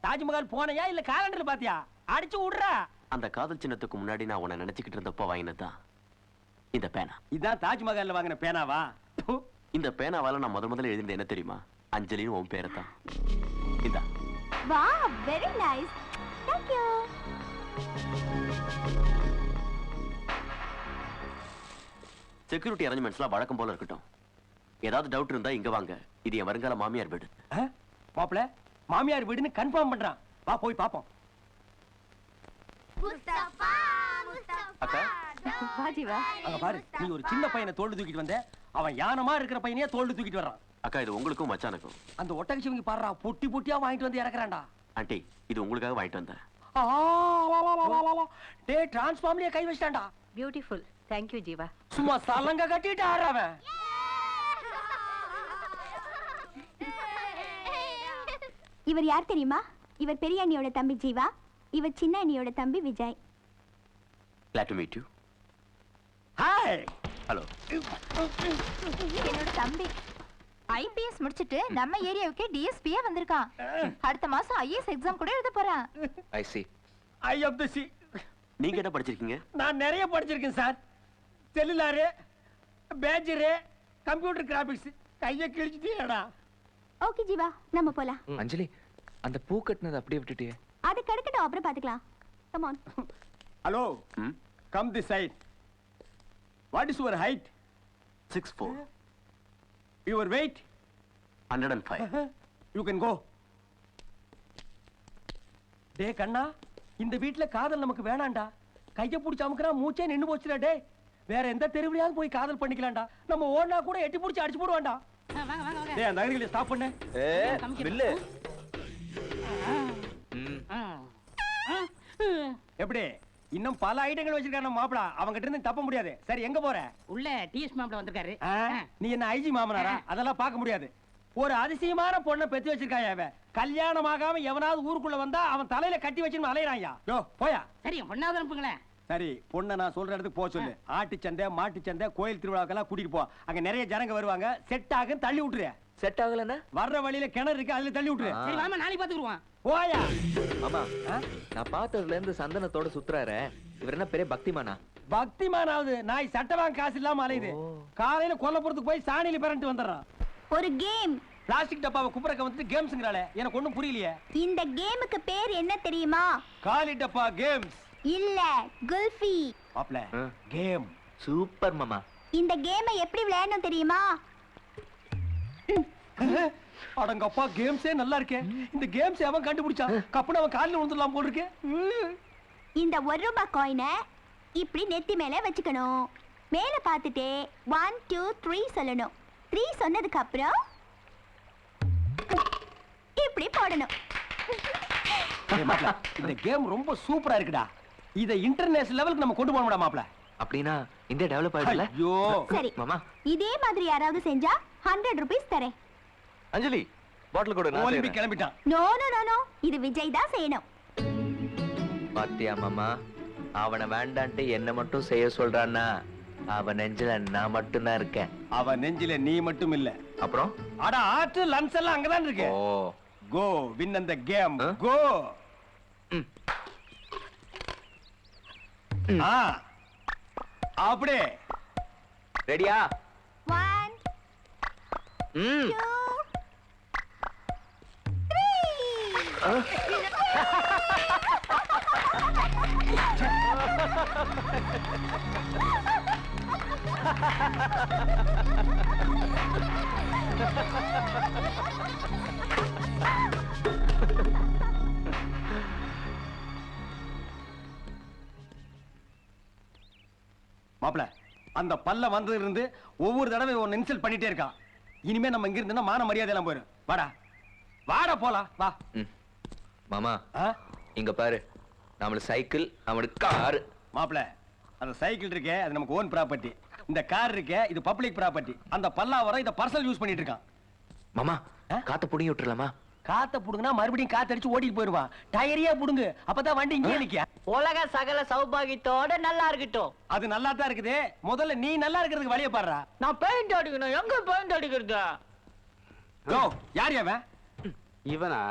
தாஜ்மஹால் போனையா இல்ல காலண்டர்ல பாத்தியா? அடிச்சு விடுறா. அந்த காதல் சின்னத்துக்கு முன்னாடி நான் உன்னை நினைச்சுக்கிட்டு இருந்தப்போ வாங்கினதுதான் இந்த பேனா. இதான் தாஜ்மஹால்ல வாங்கின பேனாவா? இந்த பேனாவால நான் முதல்ல எழுதினது என்ன தெரியுமா? அஞ்சலின்னு உன் பேரை தான். இந்தா. வா, very nice. Thank you. Security அரேஞ்ச்மெண்ட்ஸ்லாம் வழக்கம் போல இருக்கட்டும். ஏதாவது டவுட் இருந்தா இங்க வாங்க. இது என் வருங்கால மாமியார் வீடு. மாப்பிள மாமியார் வீடுன்னு கன்ஃபார்ம் பண்றான். வா போய் பாப்போம். அக்கா, வா ஜீவா. அங்க பாரு, நீ ஒரு சின்ன பையனை தோல்டு தூக்கிட்டு வந்த, அவன் யானமா இருக்கிற பையனையே தோல்டு தூக்கிட்டு வர்றான். அக்கா இது உங்களுக்கும் மச்சானுக்கும். அந்த ஒட்டகச்சிவங்க பாடுறா, பொட்டி பொட்டியா வாங்கிட்டு வந்து இறக்குறான்டா. ஆண்டி இது உங்களுக்காக வாங்கிட்டு வந்தேன். டே டிரான்ஸ்ஃபார்ம்லயே கை வச்சிட்டான்டா. பியூட்டிஃபுல். Thank you Jeeva. சும்மா சலங்க கட்டிட்டு ஆடுறவன். இவர் யார் தெரியுமா? இவர் பெரிய அண்ணியோட தம்பி ஜீவா, இவர் சின்ன அண்ணியோட தம்பி Vijay. Glad to meet you. Hi. Hello. என்னோட தம்பி ஐபிஎஸ் முடிச்சிட்டு நம்ம ஏரியாவுக்கு டிஎஸ்பியா வந்திருக்கான். அடுத்த மாசம் ஐஏஎஸ் எக்ஸாம் கூட எழுத போறான். I C. I of the C. நீங்க என்ன படிச்சிருக்கீங்க? நான் நிறைய படிச்சிருக்கேன் sir. Cellular, pager, computer graphics. கையை கிழிச்சிட்டேடா. ஓகே ஜீவா, நம்ம போலாம். அஞ்சலி, அந்த பூ கட்டினது அப்படியே விட்டுட்டியே. அது கிடக்கட்டும், அப்புறம் பாத்துக்கலாம். Come on. Hello, come the side. What is your height? 6'4". Your weight? 105. You can go. டே கண்ணா, இந்த வீட்ல காதல் நமக்கு வேணாண்டா. கையை பிடிச்சி அமுக்குறா, மூச்சே நின்னு போச்சுடா. டே வேற எந்த தெருவிலையாவது போய் காதல் பண்ணிக்கலாம்டா. நம்ம ஓடனா கூட எட்டி பிடிச்சி அடிச்சு போடுவான்டா. வாங்க வாங்க வாங்க. டேய் அந்த அகரிகளை ஸ்டாப் பண்ணு. பில்லு. எப்படி இன்னும் பல ஐட்டங்கள் வச்சிருக்கான மாப்பிள, அவங்கிட்ட இருந்து தப்ப முடியாது. சரி எங்க போற? உள்ள டிஎஸ் மாப்ள வந்திருக்காரு. நீ என்ன ஐஜி மாமனாரா? அதெல்லாம் பார்க்க முடியாது. ஒரு அதிசயமான பொண்ணை பெத்து வச்சிருக்காயா அவன். கல்யாணம் ஆகாம எவனாவது ஊருக்குள்ள வந்தா அவன் தலையில கட்டி வச்சுன்னு அலையறாயா. யோ போயா. சரி பொண்ணாவது அனுப்புங்களேன். சரி பொண்ணை நான் சொல்ற இடத்துக்கு போக சொல்லு. ஆட்டுச்சந்தை, மாட்டுச்சந்தை, கோயில் திருவிழாக்கெல்லாம் கூட்டிட்டு போ. அங்க நிறைய ஜனங்க வருவாங்க. செட் ஆகும், தள்ளி விட்டுரு. செட் ஆகலன்னா வர்ற வழியில கிணறு இருக்கு, அதுல தள்ளி விட்டுரு. சரி வாமா, நாளைக்கு பாத்துக்குருவான். போயா. மாமா, நான் பார்த்ததுல இருந்து சந்தனத்தோட சுத்துறாரு. இவர் என்ன பெரிய பக்திமானா? பக்திமானாவது நாய் சட்டை வாங்க காசு இல்லாம அலையுது. காலையில கொல்லப்புறத்துக்கு போய் சாணியில பரண்டு வந்துடுறான். ஒரு கேம். பிளாஸ்டிக் டப்பாவை குப்புறக்க வந்து கேம்ஸ்ங்கறாளே, எனக்கு ஒண்ணும் புரியலையே. இந்த கேமுக்கு பேர் என்ன தெரியுமா? காலி டப்பா கேம்ஸ் இல்ல, குல்ஃபி. மாப்ள கேம். சூப்பர் மாமா. இந்த கேமை எப்படி விளையாடணும் தெரியுமா? அடங்கப்பா, கேம்ஸே நல்லா இருக்கே. இந்த கேம்ஸ் அவன் கண்டுபிடிச்சா கப்புன அவன் காலில் விழுந்துடலாம் போல இருக்கே. இந்த 1 ரூபாய் காயினை இப்படி நெத்தி மேல வச்சுக்கணும். மேல பார்த்துட்டே 1 2 3 சொல்லணும். 3 சொன்னதுக்கு அப்புறம் இப்படி போடணும். மாப்ள இந்த கேம் ரொம்ப சூப்பரா இருக்குடா. இத இன்டர்நேஷனல் லெவலுக்கு நம்ம கொண்டு போகணும்டா மாப்ள. அப்படினா இந்தியா டெவலப் ஆயிடும்ல? ஐயோ சரி மாமா, இதே மாதிரி யாராவது செஞ்சா 100 ரூபீஸ் தரேன். அஞ்சலி பாட்டில் கூட நான் ஒலிம்பிக் கிளம்பிட்டான். நோ நோ நோ நோ, இது விஜய் தான் செய்யணும். பாத்தியா மாமா, அவனை வேண்டான்ட்டு என்ன மட்டும் செய்ய சொல்றான்னா அவன் நெஞ்சில நான் மட்டும் தான் இருக்கேன். அவன் நெஞ்சில நீ மட்டும் இல்ல. அப்புறம் அட ஆட்டு லன்ஸ் எல்லாம் அங்கதான் இருக்கு. ஓ கோ வின் அந்த கேம். கோ. அப்படியே ரெடியா? 1 ம் 2 மாப்ள அந்த பல்ல வந்ததுல இருந்து ஒவ்வொரு தடவை ஒன்னு இன்சல்ட் பண்ணிட்டே இருக்கான். இனிமே நம்ம இங்க இருந்தா மான மரியாதை எல்லாம் போயிடும். வாடா வாடா போலாம் வா. மாமா இங்க பாரு, நம்மளுக்கு சைக்கிள், அவனுக்கு கார். மாப்ள அந்த சைக்கிள் இருக்கே அது நமக்கு ஓன் ப்ராப்பர்ட்டி. இந்த கார் இருக்கே இது பப்ளிக் ப்ராப்பர்ட்டி. அந்த பல்லாவரம் இத பர்சனல் யூஸ் பண்ணிட்டு இருக்கான். மாமா காத்த புடிங்கி விட்டுறலாமா? காத்த புடுங்கனா மறுபடியும் காத்தடிச்சு ஓடிட்டு போயிடுவான். டயரியா புடுங்கு, அப்பதான் வண்டி இங்கே நிக்க. உலக சகல சௌபாகியத்தோட நல்லா இருக்கட்டும். அது நல்லா தான் இருக்குது. முதல்ல நீ நல்லா இருக்கிறதுக்கு வழிய பாடுறா. நான் பெயிண்ட் அடிக்கணும். எங்க பெயிண்ட் அடிக்கிறது? கோ யார் அவன்? இவனா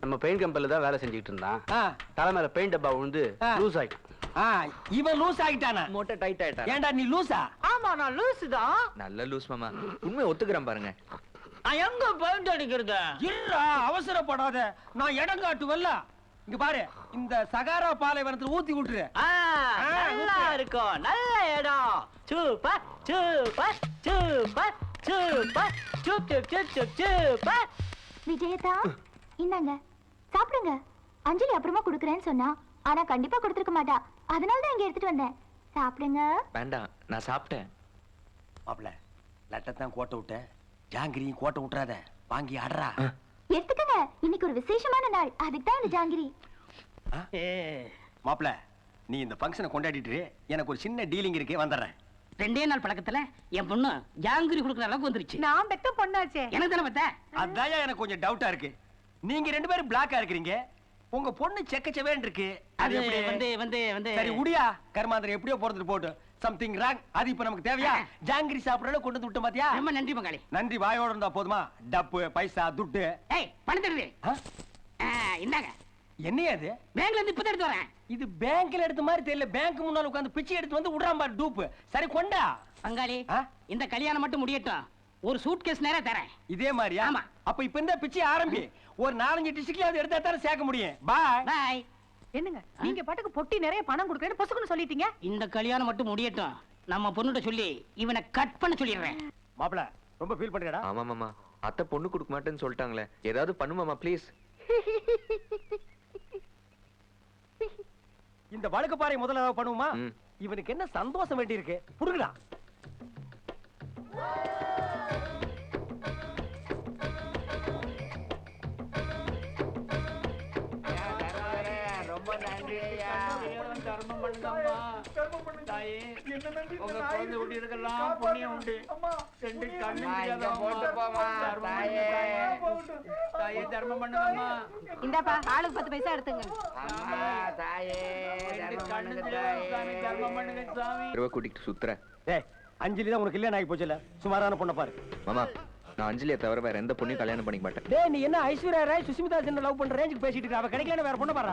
நம்ம பெயிண்ட் கம்பெனில தான் வேலை செஞ்சுட்டு இருந்தான். தலை மேல பெயிண்ட் டப்பா விழுந்து லூஸ் ஆயிட்டான். இவன் லூஸ் ஆகிட்டானா? மொட்டை டைட் ஆயிட்டா. ஏண்டா நீ லூசா? ஆமா நான் லூசு தான். நல்ல லூஸ் மாமா, உண்மை ஒத்துக்கிறேன் பாருங்க. எங்க பெயிண்ட் அடிக்கிறது? இருடா, அவசரப்படாத, நான் இடம் காட்டுவல்ல. இங்க பாரு, இந்த சகாரா பாலைவனத்துல ஊத்தி விட்டுரு. நல்லா இருக்கும், நல்ல இடம். Super super super super super. விஜயதா, இந்தாங்க சாப்பிடுங்க. அஞ்சலி அப்புறமா குடுக்கறேன்னு சொன்னா, ஆனா கண்டிப்பா கொடுத்துருக்க மாட்டா. அதனால தான் இங்க எடுத்துட்டு வந்தேன். சாப்பிடுங்க. வேண்டாம், நான் சாப்பிட்டேன். மாப்பிள்ள, லட்டத்தான் கோட்டை விட்ட, ஜாங்கிரியும் கோட்டை விட்டுறாத, வாங்கி ஆடுறா. எடுத்துக்கங்க, இன்னைக்கு ஒரு விசேஷமான நாள், அதுக்கு தான் இந்த ஜாங்கிரி. மாப்பிள்ள, நீ இந்த ஃபங்க்ஷனை கொண்டாடிட்டு எனக்கு ஒரு சின்ன டீலிங் இருக்கு, வந்துடுறேன். 2 நாள் பழக்கத்துல என் பொண்ணு ஜாங்கிரி குடுக்குற அளவுக்கு வந்துருச்சு. நான் பெத்த பொண்ணாச்சே. எனக்கு தானே பத்த. அதான் எனக்கு கொஞ்சம் டவுட்டா இருக்கு. நீங்க 2 பேரும் பிளாக்கா இருக்கிறீங்க, உங்க பொண்ணு செக்கச்சவேன் இருக்கு. அது எப்படி? வந்து சரி உடியா, கர்மாந்திரம் எப்படியோ போறதுட்டு போட்டு. Something wrong. அது இப்ப நமக்கு தேவையா? ஜாங்கிரி சாப்பிடறத கொண்டு வந்து விட்டு பாத்தியா? ரொம்ப நன்றி பங்காளி. நன்றி வாயோட இருந்தா போதுமா? டப்பு, பைசா, துட்டு. ஏய், பணம் தருது. இந்தாங்க. என்னையா இது? பேங்க்ல இருந்து இப்ப எடுத்து வரேன். இது பேங்க்ல எடுத்த மாதிரி தெரியல. பேங்க் முன்னால உட்கார்ந்து பிச்சை எடுத்து வந்து விடுறான் பாரு டூப். சரி கொண்டா. பங்காளி, இந்த கல்யாணம் மட்டும் முடியட்டும், ஒரு சூட்கேஸ் நேரா தரேன். இதே மாதிரியா? ஆமா. அப்ப இப்ப இந்த பிச்சை ஆரம்பி. ஒரு 4-5 டிஸ்ட்ரிக்ட்ல எடுத்தா தானே சேர்க்க முடியும். பாய். பாய். என்னங்க நீங்க பாட்டுக்கு பொட்டி நிறைய பணம் கொடுக்கறேன்னு பொசுக்குன்னு சொல்லிட்டீங்க. இந்த கல்யாணம் மட்டும் முடியட்டும், நம்ம பொண்ணுட்ட சொல்லி இவனை கட் பண்ண சொல்லிடுறேன். மாப்பிள, ரொம்ப ஃபீல் பண்றடா. ஆமா மாமா, அத்தை பொண்ணு கொடுக்க மாட்டேன்னு சொல்லிட்டாங்களே, ஏதாவது பண்ணுமாமா ப்ளீஸ். இந்த வழுக்கு பாறை முதல்ல ஏதாவது பண்ணுவோமா? இவனுக்கு என்ன சந்தோஷம் வேண்டி இருக்கு? புடுங்கடா. ரொம்ப நன்றி. தர்மம் பண்ணுங்கம்மா. தாயே, உங்க குழந்தை ஊட்டியதுக்கெல்லாம் புண்ணியம் உண்டு. 2 கண்ணு தாயே, தர்மம் பண்ணுங்கம்மா. இந்தாப்பா, ஆளுக்கு 10 பைசா எடுத்துங்க. கூட்டிட்டு சுத்துற. ஏய், அஞ்சலி தான் உனக்கு கல்யாணம் ஆகி போச்சுல, சுமாரான பொண்ணை பாரு. மாமா, நான் அஞ்சலியை தவிர வேற எந்த பொண்ணையும் கல்யாணம் பண்ணிக்க மாட்டேன். டேய், நீ என்ன ஐஸ்வர்யா ராய் சுஷ்மிதா சென் லவ் பண்ற ரேஞ்சுக்கு பேசிட்டு இருக்க? அவ கிடைக்கல, வேற பொண்ணை பாரு.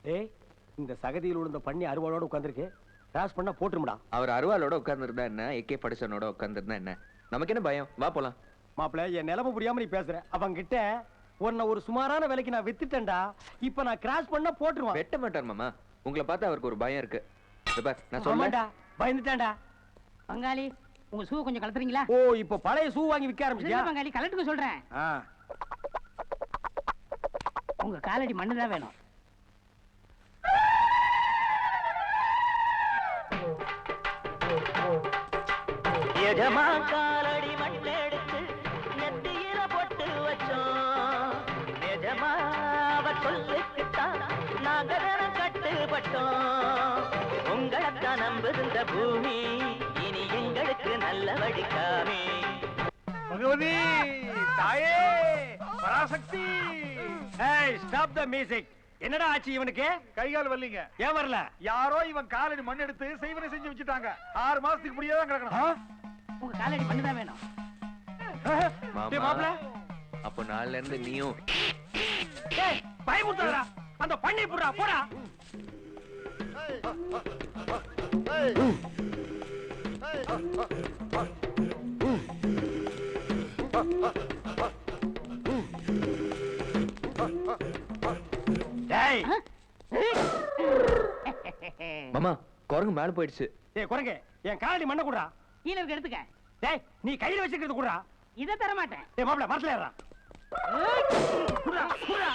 டேய், இந்த சகதியில் விழுந்த பண்ணி அருவாளோட உட்கார்ந்திருக்கு. கிராஸ் பண்ணா போட்டுருமுடா. அவர் அருவாளோட உட்கார்ந்துருந்தா என்ன, AK படிசனோட உட்கார்ந்துருந்தா என்ன, நமக்கு என்ன பயம்? வா போலாம். மாப்பிள்ள, என் நிலைமை புரியாம நீ பேசுற. அவங்க கிட்ட உன்னை ஒரு சுமாரான விலைக்கு நான் வித்துட்டேன்டா. இப்ப நான் கிராஸ் பண்ணா போட்டுருவான். வெட்ட மாட்டார் மாமா. உங்களை பார்த்தா அவருக்கு ஒரு பயம் இருக்கு. நான் சொல்றேன், ஆமாடா, பயந்துட்டான்டா. பங்காளி, உங்க ஷூ கொஞ்சம் கலத்துறீங்களா? ஓ, இப்ப பழைய ஷூ வாங்கி விற்க ஆரம்பிச்சியா? பங்காளி, கலட்டுக்கு சொல்றேன். உங்க காலடி மண்ணு தான் வேணும். எஜமா காலடி மண்ணெடுத்து நெத்தியில போட்டு வச்சோம். எஜமா அவர் சொல்லுக்குத்தான் நாங்க கட்டுப்பட்டோம். உங்களைத்தான் நம்புகின்ற பூமி இனி எங்களுக்கு நல்ல வழிக்காமே. பகவதி தாயே, பராசக்தி. ஏய், ஸ்டாப் தி மியூசிக். என்னடா ஆச்சு இவனுக்கு? கைகால் வரலீங்க. ஏன் வரல? யாரோ இவன் காலடி மண் எடுத்து செய்வனை செஞ்சு வச்சுட்டாங்க. 6 மாசத்துக்கு முடியே தான் கிடக்கணும். உங்க காலடி மண்ணு தான் வேணும். மாப்பிள, அப்போ நாளைல இருந்து நீயும். ஏய், பயமுறுத்தடா. அந்த பண்ணை புறா போடா. டேய், மாமா, குரங்கு மேல போயிடுச்சு. ஏய் குரங்கு, என் காலடி மண்ணை குடுறா. கீழ இருக்க எடுத்துக்க. டேய், நீ கையில வச்சிருக்கிறது குடுறா. இத தர மாட்டேன். டேய் மாப்ள, மரத்துல ஏறா. குடுறா, குடுறா.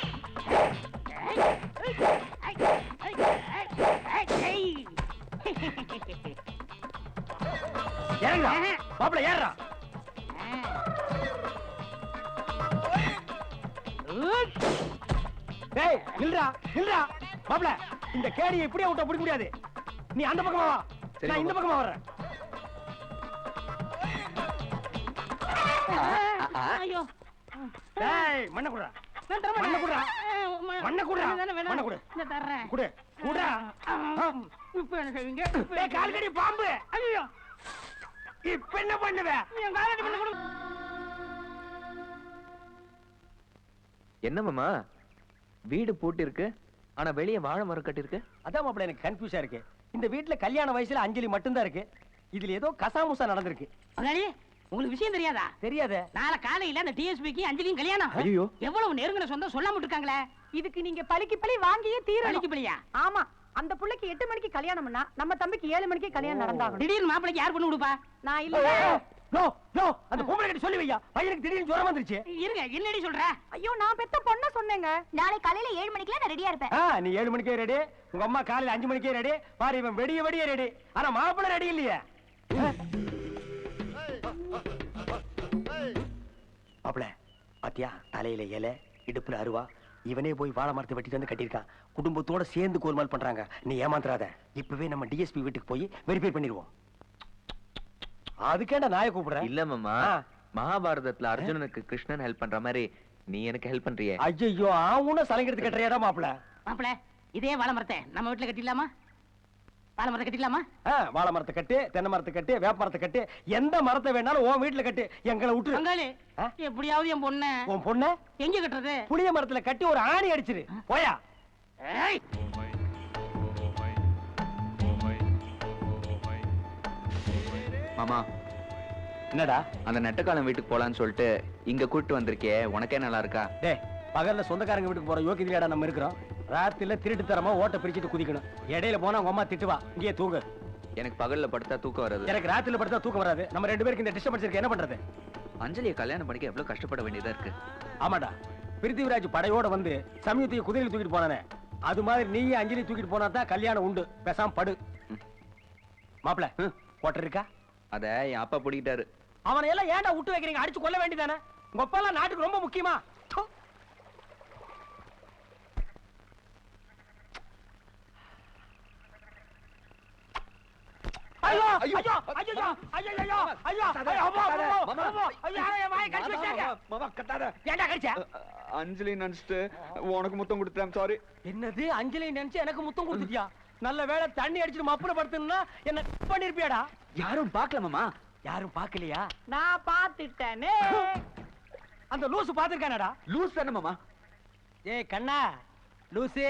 ஏறா மாப்ள, ஏறா. டேய், நில்றா, நில்றா. மாப்ள, இந்த கேடியை இப்படியே விட்டா பிடிக்க முடியாது. நீ அந்த பக்கமா வா, நான் இந்த பக்கமா வர்றேன். ஐயோ, டேய், மண்ணை குடுறா. மண்ணை குடுறா. மண்ணை குடுறா. மண்ணை குடு. இந்த தர்றேன். குடு, குடுறா. இப்ப என்ன செய்வீங்க? டேய், கால்கடி பாம்பு. ஐயோ, இப்ப என்ன பண்ணுவ? என் காலடி மண்ணு கொடு. என்ன மாமா, வீடு பூட்டி இருக்கு, ஆனா வெளியே வாழை மரம் கட்டி இருக்கு. அதான் மாப்பிள்ள, எனக்கு கன்ஃபியூஸா இருக்கு. இந்த வீட்டுல கல்யாண வயசுல அஞ்சலி மட்டும்தான் இருக்கு. இதுல ஏதோ கசாமுசா நடந்திருக்கு. பங்காளி, உங்களுக்கு விஷயம் தெரியாதா? தெரியாதே. நாளை காலையில அந்த டிஎஸ்பிக்கு அஞ்சலியும் கல்யாணம். ஐயோ. எவ்வளவு நெருங்கின சொந்தம் சொல்லாம இருக்காங்களே. இதுக்கு நீங்க பழிக்கு பழி வாங்கியே தீரணும். பழிக்கு பழியா? ஆமா, அந்த புள்ளைக்கு 8 மணிக்கு கல்யாணம்னா நம்ம தம்பிக்கு 7 மணிக்கு கல்யாணம் நடந்தாகும். திடீர்னு மாப்பிளைக்கு யார் பொண்ணு கொடுப்பா? நான் இல்ல. யோ யோ அந்த பொம்பளை கிட்ட சொல்லி வையா, பையனுக்கு திடீர்னு ஜுரம் வந்துருச்சு. இருங்க, என்னடி சொல்ற? ஐயோ, நான் பெத்த பொண்ண சொன்னேங்க. நாளை காலையில 7 மணிக்குலாம் நான் ரெடியா இருப்பேன். நீ 7 மணிக்கே ரெடி, உங்க அம்மா காலையில 5 மணிக்கே ரெடி. பாரு இவன் வெடிய ரெடி, ஆனா மாப்பிள்ளை ரெடி இல்லையே. மாப்பிள்ளை பாத்தியா, தலையில இலை, இடுப்புல அருவா, இவனே போய் வாழை மரத்தை வெட்டிட்டு வந்து கட்டியிருக்கான். குடும்பத்தோட சேர்ந்து கோல்மால் பண்றாங்க. நீ ஏமாந்துறாத. இப்பவே நம்ம டிஎஸ்பி வீட்டுக்கு போய் வெரிஃபை பண்ணிடுவோம். அதுக்கேண்டா நாயை கூப்பிடுற? இல்ல மாமா, மகாபாரதத்துல அர்ஜுனனுக்கு கிருஷ்ணன் ஹெல்ப் பண்ற மாதிரி நீ எனக்கு ஹெல்ப் பண்றியே. ஐயோ, அவன சலங்கெடுத்து கட்டுறியாடா மாப்பிள்ளை? மாப்பிள, இதே வாழை மரத்தை நம்ம வீட்டுல கட்டிடலாமா? வாழை மரத்தை கட்டிடலாமா? வாழை மரத்தை கட்டு, தென்னை மரத்தை கட்டு, வேப்ப மரத்தை கட்டு, எந்த மரத்தை வேணாலும் உன் வீட்டுல கட்டு. எங்களை விட்டு பங்காளி, எப்படியாவது என் பொண்ண. உன் பொண்ண எங்க கட்டுறது? புளிய மரத்துல கட்டி ஒரு ஆணி அடிச்சிரு. போயா. ஏய், மாமா, என்னடா அந்த நெட்டக்காலம் வீட்டுக்கு போலான்னு சொல்லிட்டு இங்க கூட்டிட்டு வந்திருக்கே, உனக்கே நல்லா இருக்கா? டேய், பகல்ல சொந்தக்காரங்க வீட்டுக்கு போற யோகியதையாடா நம்ம இருக்கிறோம். ராத்திரில திருட்டு தரமா ஓட்ட பிரிச்சுட்டு குதிக்கணும். இடையில போனா உங்க அம்மா திட்டுவா, இங்கேயே தூங்கு. எனக்கு பகல்ல படுத்தா தூக்கம் வராது. எனக்கு ராத்திரில படுத்தா தூக்கம் வராது. நம்ம 2 பேருக்கு இந்த டிஸ்டர்பன்ஸ் இருக்கு, என்ன பண்றது? அஞ்சலியை கல்யாணம் பண்ணிக்க எவ்வளவு கஷ்டப்பட வேண்டியதா இருக்கு. ஆமாடா, பிருத்திவிராஜ் படையோட வந்து சமயத்தையும் குதிரையில் தூக்கிட்டு போனானே, அது மாதிரி நீ அஞ்சலி தூக்கிட்டு போனா தான் கல்யாணம் உண்டு. பேசாம படு. மாப்பிள கோட்டர் இருக்கா? அத என் அப்பா பிடிக்கிட்டாரு. அவனை எல்லாம் ஏன்டா விட்டு வைக்கிறீங்க? அடிச்சு கொல்ல வேண்டியதானே? உங்க அப்பா எல்லாம் நாட்டுக்கு ரொம்ப முக்கியமா? ஐயோ ஐயோ ஐயோ ஐயோ ஐயோ ஐயோ ஐயோ அஞ்சலி நினைச்சிட்டு உனக்கு முத்தம் கொடுத்தேன். சாரி. என்னது, அஞ்சலி நினைச்சு எனக்கு முத்தம் கொடுத்துட்டியா? நல்ல வேளை தண்ணி அடிச்சுட்டு மப்புல படுத்துனா என்ன பண்ணிருப்பியாடா? யாரும் பார்க்கல மாமா. யாரும் பார்க்கலையா? நான் பாத்துட்டேனே. அந்த லூசு பாத்துருக்கானடா? லூஸ் தானே மாமா. ஏய் கண்ணா, லூசு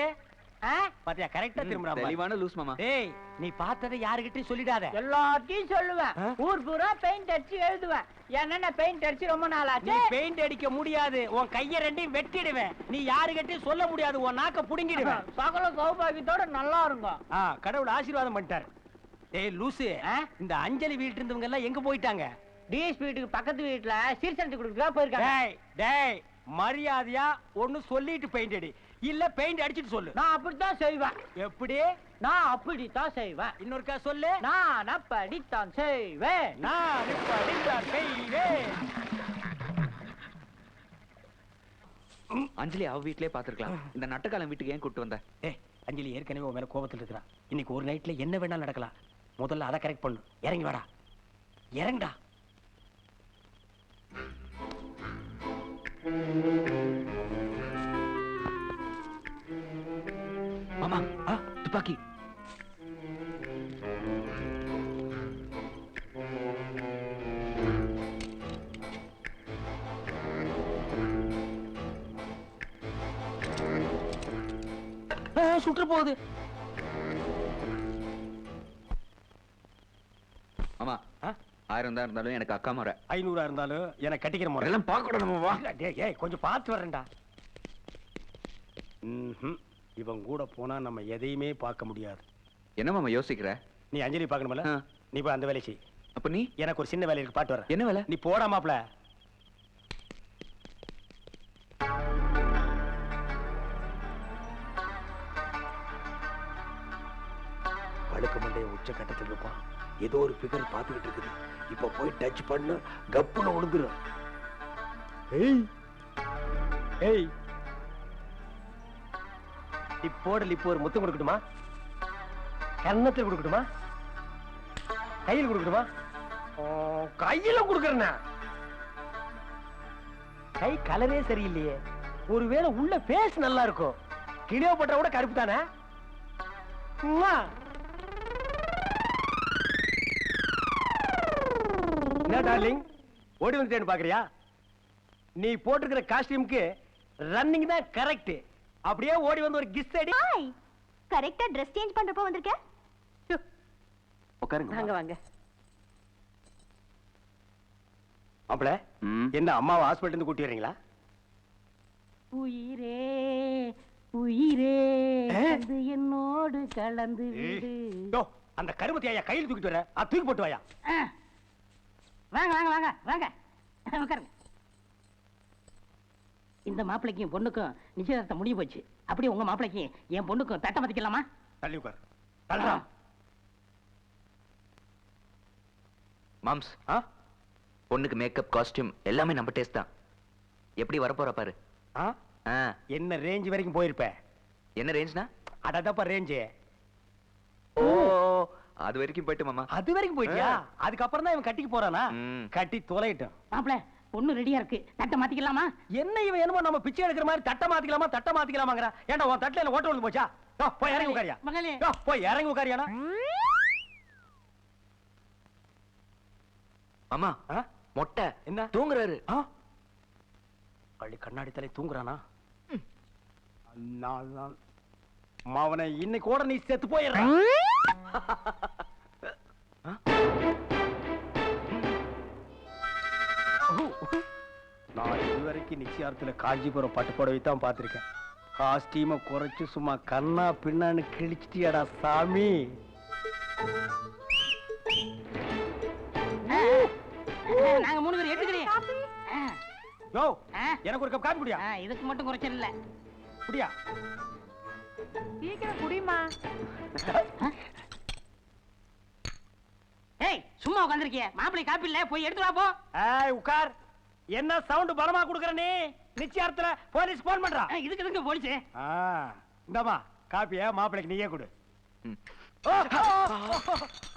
பாத்தியா கரெக்டா திரும்புறா. தெளிவான லூஸ் மாமா. டேய், நீ பார்த்ததை யாருகிட்டயும் சொல்லிடாத. எல்லாத்தையும் சொல்லுவேன். ஊர் பூரா பெயிண்ட் அடிச்சு எழுதுவேன். என்ன பெயிண்ட் அடிச்சு ரொம்ப நாள் ஆச்சு. நீ பெயிண்ட் அடிக்க முடியாது. உன் கைய ரெண்டையும் வெட்டிடுவேன். நீ யாருகிட்டயும் சொல்ல முடியாது. உன் நாக்க புடுங்கிடுவேன். சகல சௌபாகியத்தோட நல்லா இருக்கும். கடவுள் ஆசீர்வாதம் பண்ணிட்டார். டேய் லூசு, இந்த அஞ்சலி வீட்டு இருந்தவங்க எல்லாம் எங்க போயிட்டாங்க? டிஎஸ்பி வீட்டுக்கு பக்கத்து வீட்டுல சீர்சனத்து கொடுக்க போயிருக்காங்க. டேய் டேய், மரியாதையா ஒண்ணு சொல்லிட்டு பெயிண்ட் அடி, இல்ல பெயிண்ட் அடிச்சிட்டு சொல்லு. நான் அப்படித்தான் செய்வேன். எப்படி? நான் அப்படித்தான் செய்வேன். இன்னொருக்கா சொல்லு. நான் அப்படித்தான் செய்வேன். நான் இப்படித்தான் செய்வேன். அஞ்சலி அவ வீட்லயே பாத்துருக்கலாம். இந்த நட்டக்காலம் வீட்டுக்கு ஏன் கூட்டு வந்த? ஏய், அஞ்சலி ஏற்கனவே உன் மேல கோபத்துல இருக்கிறா. இன்னைக்கு ஒரு நைட்ல என்ன வேணாலும் நடக்கலாம். முதல்ல அதை கரெக்ட் பண்ணு. இறங்கி வாடா, இறங்கடா. மாமா, துப்பாக்கி. சுற்று போகுது. ஆமா, 1000 தான் இருந்தாலும் எனக்கு அக்கா முறை. 500 இருந்தாலும் எனக்கு கட்டிக்கிற முறை எல்லாம் பார்க்க கூடாதுமாவா? ஏய் கொஞ்சம் பார்த்து வரேன்டா. இவன் கூட போனா நம்ம எதையுமே பார்க்க முடியாது. என்ன மாமா யோசிக்கிற? நீ அஞ்சலி பார்க்கணும்ல, நீ போய் அந்த வேலையை செய். அப்ப நீ? எனக்கு ஒரு சின்ன வேலை இருக்கு, பாட்டு வரேன். என்ன வேலை? நீ போடா மாப்ள. படுக்க மண்டைய உச்ச கட்டத்தில் இருப்பான். ஏதோ ஒரு பிகர் பார்த்துக்கிட்டு இருக்குது. இப்ப போய் டச் பண்ண கப்புன்னு விழுந்துரும். ஏய் ஏய், இப்போட இப்போ ஒரு முத்தம் கொடுக்கட்டுமா? கன்னத்தில் கொடுக்கட்டுமா? கையில் கொடுக்கட்டுமா? கையில கொடுக்கறேன்னா கை கலரே சரியில்லையே. ஒருவேளை உள்ள பேஸ் நல்லா இருக்கும். கிளியோபட்ரா கூட கருப்பு தானே? என்ன டார்லிங், ஓடி வந்துட்டேன்னு பாக்குறியா? நீ போட்டிருக்கிற காஸ்டியூம்க்கு ரன்னிங் தான் கரெக்ட். அப்படியே ஓடி வந்து ஒரு கிஸ் அடி. கரெக்ட்டா Dress சேஞ்ச் பண்றப்ப வந்திருக்க. உட்காருங்க. வாங்க வாங்க. மாப்பிள என்ன அம்மாவை ஹாஸ்பிட்டல் இருந்து கூட்டி வரீங்களா? உயிரே உயிரே வந்து என்னோடு கலந்து விடு. அந்த கருமத்தை ஐயா கையில் தூக்கிட்டு வர, தூக்கி போட்டு வாயா. வாங்க வாங்க வாங்க வாங்க உட்காருங்க. இந்த மாப்பிளைக்கும் பொண்ணுக்கும் நிச்சயதார்த்தம் முடிவு போச்சு. அப்படியே உங்க மாப்பிளைக்கும் என் பொண்ணுக்கும் தட்டை மதிக்கலாமா? தள்ளி உட்கார். மாம்ஸ், பொண்ணுக்கு மேக்கப், காஸ்டியூம் எல்லாமே நம்ம டேஸ்ட் தான். எப்படி வரப்போற பாரு. என்ன ரேஞ்ச் வரைக்கும் போயிருப்ப? என்ன ரேஞ்ச்னா? அடதப்பா ரேஞ்ச். ஓ, அது வரைக்கும் போயிட்டு மாமா. அது வரைக்கும் போயிட்டியா? அதுக்கப்புறம் தான் இவன் கட்டிக்கு போறானா? கட்டி தொலையிட்டோம். மாப்பிள பொண்ணு ரெடியா இருக்கு, தட்டை மாத்திக்கலாமா? என்ன இவன் என்னமோ நம்ம பிச்சை எடுக்கிற மாதிரி தட்டை மாத்திக்கலாமாங்கற? ஏன்டா உன் தட்டுல ஓட்ட விழுந்து போச்சா? போய் இறங்கி உட்காரியா. போய் இறங்கி உட்காரியானா? மாமா, மொட்டை என்ன தூங்குறாரு? பள்ளி கண்ணாடி தலை தூங்குறானா? மாவனை இன்னைக்கு கூட நீ செத்து போயிடுற. நான் இதுவரைக்கும் நிச்சயார்த்துல காஞ்சிபுரம் பட்டு புடவை தான் பார்த்திருக்கேன். காஸ்டியூமை குறைச்சு சும்மா கண்ணா பின்னான்னு கிழிச்சிட்டியாடா சாமி. நாங்க 3 பேர் எடுத்துக்கிறேன். யோ, எனக்கு ஒரு கப் காபி குடியா. இதுக்கு மட்டும் குறைச்சல் இல்ல. குடியா. சீக்கிரம் குடிமா. ஏய், சும்மா உட்கார்ந்திருக்கிய. மாப்பிளை காப்பி இல்ல, போய் எடுத்து வா போ. ஏய், உட்கார். என்ன சவுண்ட் பலமா குடுக்குற நீ? நிச்சயார்த்தல போலீஸ் போன் பண்றா. இதுக்கு எதுக்கு போலீஸ்? இந்தமா காப்பிய மாப்பிளைக்கு நீயே கொடு.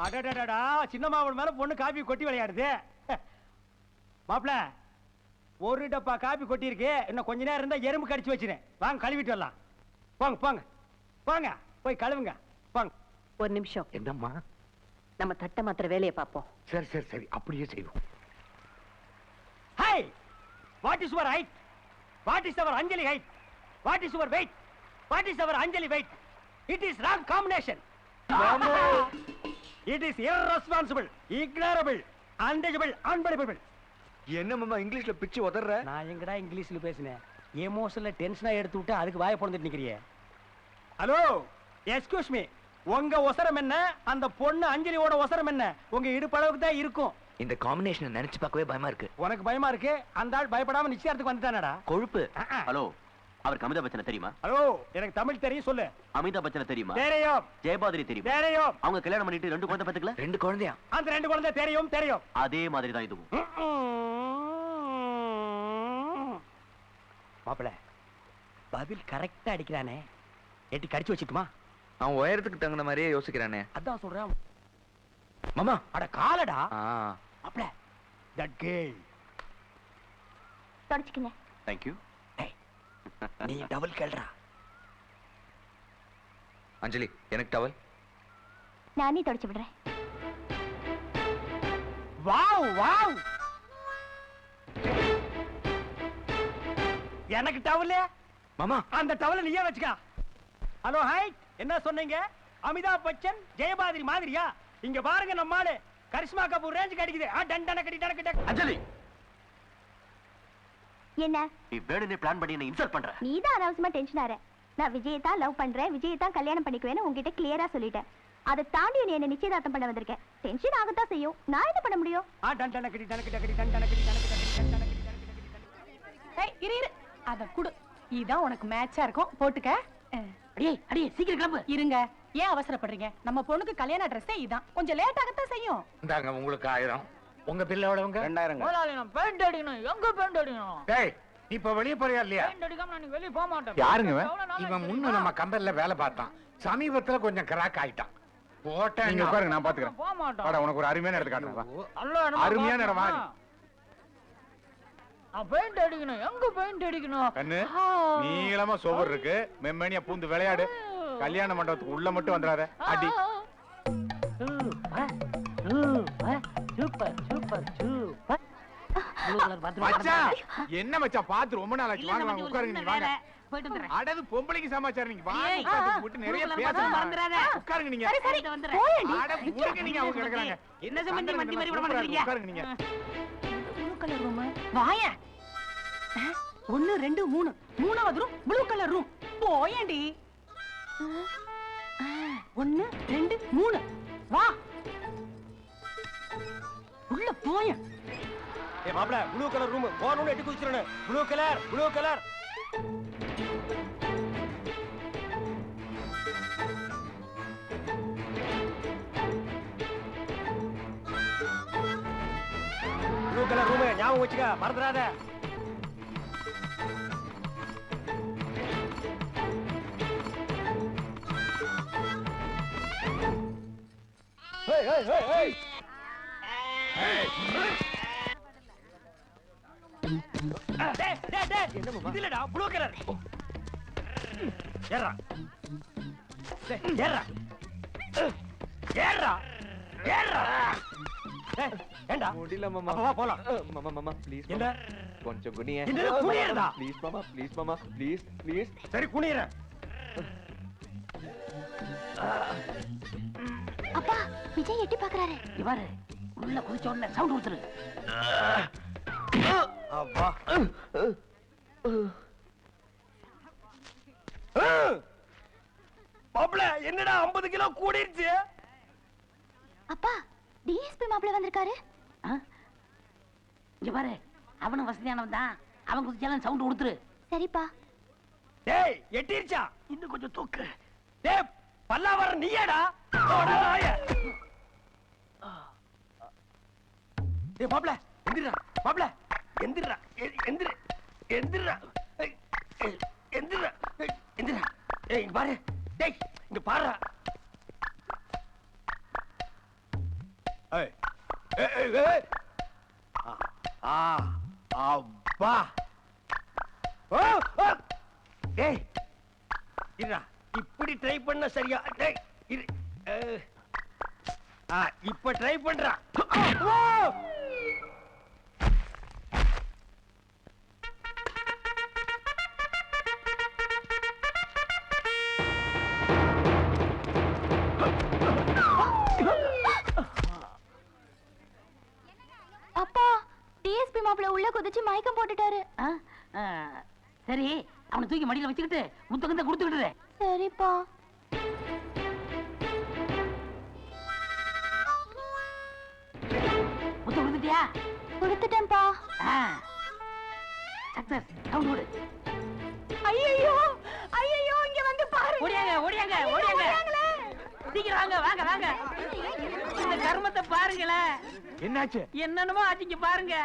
அடடடடா, சின்ன மாவன் மேல பொண்ணு காப்பி கொட்டி விளையாடுது. மாப்பிள, ஒரு டப்பா காப்பி கொட்டி இருக்கு. இன்னும் கொஞ்ச நேரம் இருந்தா எறும்பு கடிச்சு வச்சிருக்கேன். வாங்க கழுவிட்டு வரலாம். போங்க போங்க போங்க, போய் கழுவுங்க போங்க. ஒரு நிமிஷம். என்னம்மா? நம்ம தட்டை மாத்திர வேலையை பார்ப்போம். சரி சரி சரி, அப்படியே செய்வோம். Hey, what is your height? What is our Anjali height? What is your weight? What is our Anjali weight? It is wrong combination. It is irresponsible, ignorable, undeniable, unbelievable. என்ன மாமா இங்கிலீஷ்ல பிச்சு உதறற? நான் எங்கடா இங்கிலீஷ்ல பேசினேன்? எமோஷனல டென்ஷனா எடுத்து விட்டு அதுக்கு வாயை பொளந்துட்டு நிக்கிறியே. Hello, excuse me. உங்க ஒசரம் என்ன, அந்த பொண்ணு அஞ்சலியோட ஒசரம் என்ன? உங்க இடுப்பளவுக்கு தான் இருக்கும். இந்த காம்பினேஷனை நினைச்சு பார்க்கவே பயமா இருக்கு. உனக்கு பயமா இருக்கு? அந்த ஆள் பயப்படாம நிச்சயத்துக்கு வந்துட்டானடா. கொழுப்பு. ஹலோ, அவருக்கு அமிதாப் பச்சனை தெரியுமா? ஹலோ, எனக்கு தமிழ் தெரியும், சொல்லு. அமிதாப் பச்சனை தெரியுமா? தெரியும். ஜெயபாதிரி தெரியுமா? தெரியும். அவங்க கல்யாணம் பண்ணிட்டு 2 குழந்தை பெத்துக்கல? 2 குழந்தையா? அந்த 2 குழந்தை தெரியும் தெரியும். அதே மாதிரி தான் இதுவும். மாப்பிள, பதில் கரெக்டா அடிக்கிறானே. எட்டி கடிச்சு வச்சுட்டுமா? அவன் உயரத்துக்கு தகுந்த மாதிரியே யோசிக்கிறானே. அதான் சொல்றேன் மாமா. அட காலடா. மாப்பிள, தட் கேர்ள். தொடச்சுக்குங்க. Thank you. நீ டபுள் கேள்றா. அஞ்சலி, எனக்கு டவல். நானே தொடச்சு விடுறேன். Wow wow. எனக்கு டவல் மாமா. அந்த டவலை நீயே வச்சுக்க. Hello, hi. என்ன சொன்னீங்க? அமிதாப் பச்சன் ஜெயபாதிரி மாதிரியா? இங்க பாருங்க, நம்மால கரிஷ்மா கபூர் ரேஞ்சுக்கு அடிக்குது. டண்டன கடி டனக்கு டக். அஞ்சலி, என்ன நீ வேணும்னே பிளான் பண்ணி என்ன இன்சல்ட் பண்ற? நீ தான் அனாவசியமா டென்ஷன் ஆற. நான் விஜயை தான் லவ் பண்றேன், விஜயை தான் கல்யாணம் பண்ணிக்குவேன்னு உங்ககிட்ட கிளியரா சொல்லிட்டேன். அதை தாண்டி நீ என்ன நிச்சயதார்த்தம் பண்ண வந்திருக்கேன். டென்ஷன் ஆகத்தான் செய்யும். நான் என்ன பண்ண முடியும்? டண்டன கடி டனக்கு டக் டண்டன கடி டனக்கு டக் டண்டன கடி டனக்கு. ஏய், இரு இரு. அத குடு. இதான் உனக்கு மேட்சா இருக்கும், போட்டுக்க. அடியே அடியே, சீக்கிரம் கிளம்பு. இருங்க, ஏன் அவசரப்படுறீங்க? நம்ம பொண்ணுக்கு கல்யாண ட்ரெஸ்ஸே இதான். கொஞ்சம் லேட் ஆகத்தான் செய்யும். இந்தாங்க உங்களுக்கு 1000. உங்க பில்லோடவங்க 2000. முதலாளி, நான் பெயிண்ட் அடிக்கணும். எங்க பெயிண்ட் அடிக்கணும்? டேய், இப்ப வெளிய போறியா இல்லையா? பெயிண்ட் அடிக்காம நான் வெளிய போக மாட்டேன். யாருங்க இவன் முன்ன நம்ம கம்பெனில வேலை பார்த்தான். சமீபத்துல கொஞ்சம் கிராக் ஆயிட்டான். போட்டேன். நீங்க உட்காருங்க, நான் பாத்துக்கிறேன். போக மாட்டேன். வாடா, உனக்கு ஒரு அருமையான இடத்து காட்டுறேன். நல்ல இடமா அருமையான இடமா? நான் பெயிண்ட் அடிக்கணும். எங்க பெயிண்ட் அடிக்கணும்? கண்ணு, நீளமா சோவர் இருக்கு. மெம்மணியா பூந்து விளையாடு. கல்யாண மண்டபத்துக்கு உள்ள மட்டும் வந்துடாத. அடி. Super super super. மச்சான், என்ன மச்சான் பார்த்து ரொம்ப நாள் ஆச்சு. வாங்க வாங்க, உட்காருங்க. நீங்க வாங்க. போயிட்டு வந்துறேன். அடது பொம்பளைக்கு சமாச்சாரம். நீங்க வாங்க, ஏய், பார்த்து விட்டு நிறைய பேசணும். மறந்துறாத. உட்காருங்க நீங்க. சரி சரி வந்துறேன். அட, உட்காருங்க நீங்க. அவங்க கிடக்குறாங்க. என்ன சம்பந்தி மண்டி மாதிரி விட மாட்டீங்க? உட்காருங்க நீங்க. Colour room. வாய. 1 2 3 மூணாவது ரூம் ப்ளூ கலர் ரூம். போயேண்டி. 1 2 3 வா. உள்ள போய. ஏய் மாப்ள ப்ளூ கலர் ரூம் போறணும் எட்டி குதிச்சிரணும். Blue colour blue colour. Blue colour room ஞாபகம் வச்சுக்க மறந்துடாத. ஏய் ஏய் ஏய் ஏய் டேய் டேய் டேய் இதுலடா ப்ளூ கலர். ஏறா. டேய் ஏறா. ஏறா. ஏறா. டேய் ஏண்டா முடியல மாமா. வா போலாம். மாமா மாமா ப்ளீஸ். என்ன? கொஞ்சம் குனியே. என்ன குனியறதா? ப்ளீஸ் மாமா ப்ளீஸ் மாமா ப்ளீஸ் ப்ளீஸ். சரி குனியறேன். அப்பா விஜய் எட்டி பாக்குறாரு. இவரு உள்ள குதிச்ச உடனே சவுண்ட் கொடுத்துரு. அப்பா. மாப்ள என்னடா 50 கிலோ கூடிருச்சு. அப்பா டிஎஸ்பி மாப்பிள்ள வந்திருக்காரு. இங்க பாரு அவனும் வசதியானவன் தான். அவன் குதிச்சாலும் சவுண்ட் கொடுத்துரு. சரிப்பா. டேய் எட்டிருச்சா? இன்னும் கொஞ்சம் தூக்கு. டேய் பல்லாவர நீயேடா. ஓடா நாய. டேய் மாப்ள எந்திரா. மாப்ள எந்திரா. எந்திரா. எந்திரா. எந்திரா. எந்திரா. ஏய் இங்க பாரு. டேய் இங்க பாருடா. ஏய் ஏய் ஏய். அப்பா. ஓ டேய் இருடா. இப்படி ட்ரை பண்ண சரியா? டேய் இரு. இப்ப ட்ரை பண்றா. அப்பா டிஎஸ்பி மாப்பிள்ள உள்ள குதிச்சு மயக்கம் போட்டுட்டாரு. சரி அவனை தூக்கி மடியில வச்சுக்கிட்டு முத்தகத்தை கொடுத்துக்கிட்டு. சரிப்பா. முத்த கொடுத்துட்டியா? கொடுத்துட்டேன்ப்பா. சக்சஸ். சவுண்ட் கொடு. ஐயோ ஐயோ இங்க வந்து பாரு. ஓடியாங்க ஓடியாங்க ஓடியாங்க. சீக்கிரம் வாங்க வாங்க வாங்க. இந்த கர்மத்தை பாருங்களேன். என்னாச்சு? என்னன்னமோ ஆச்சுங்க பாருங்க.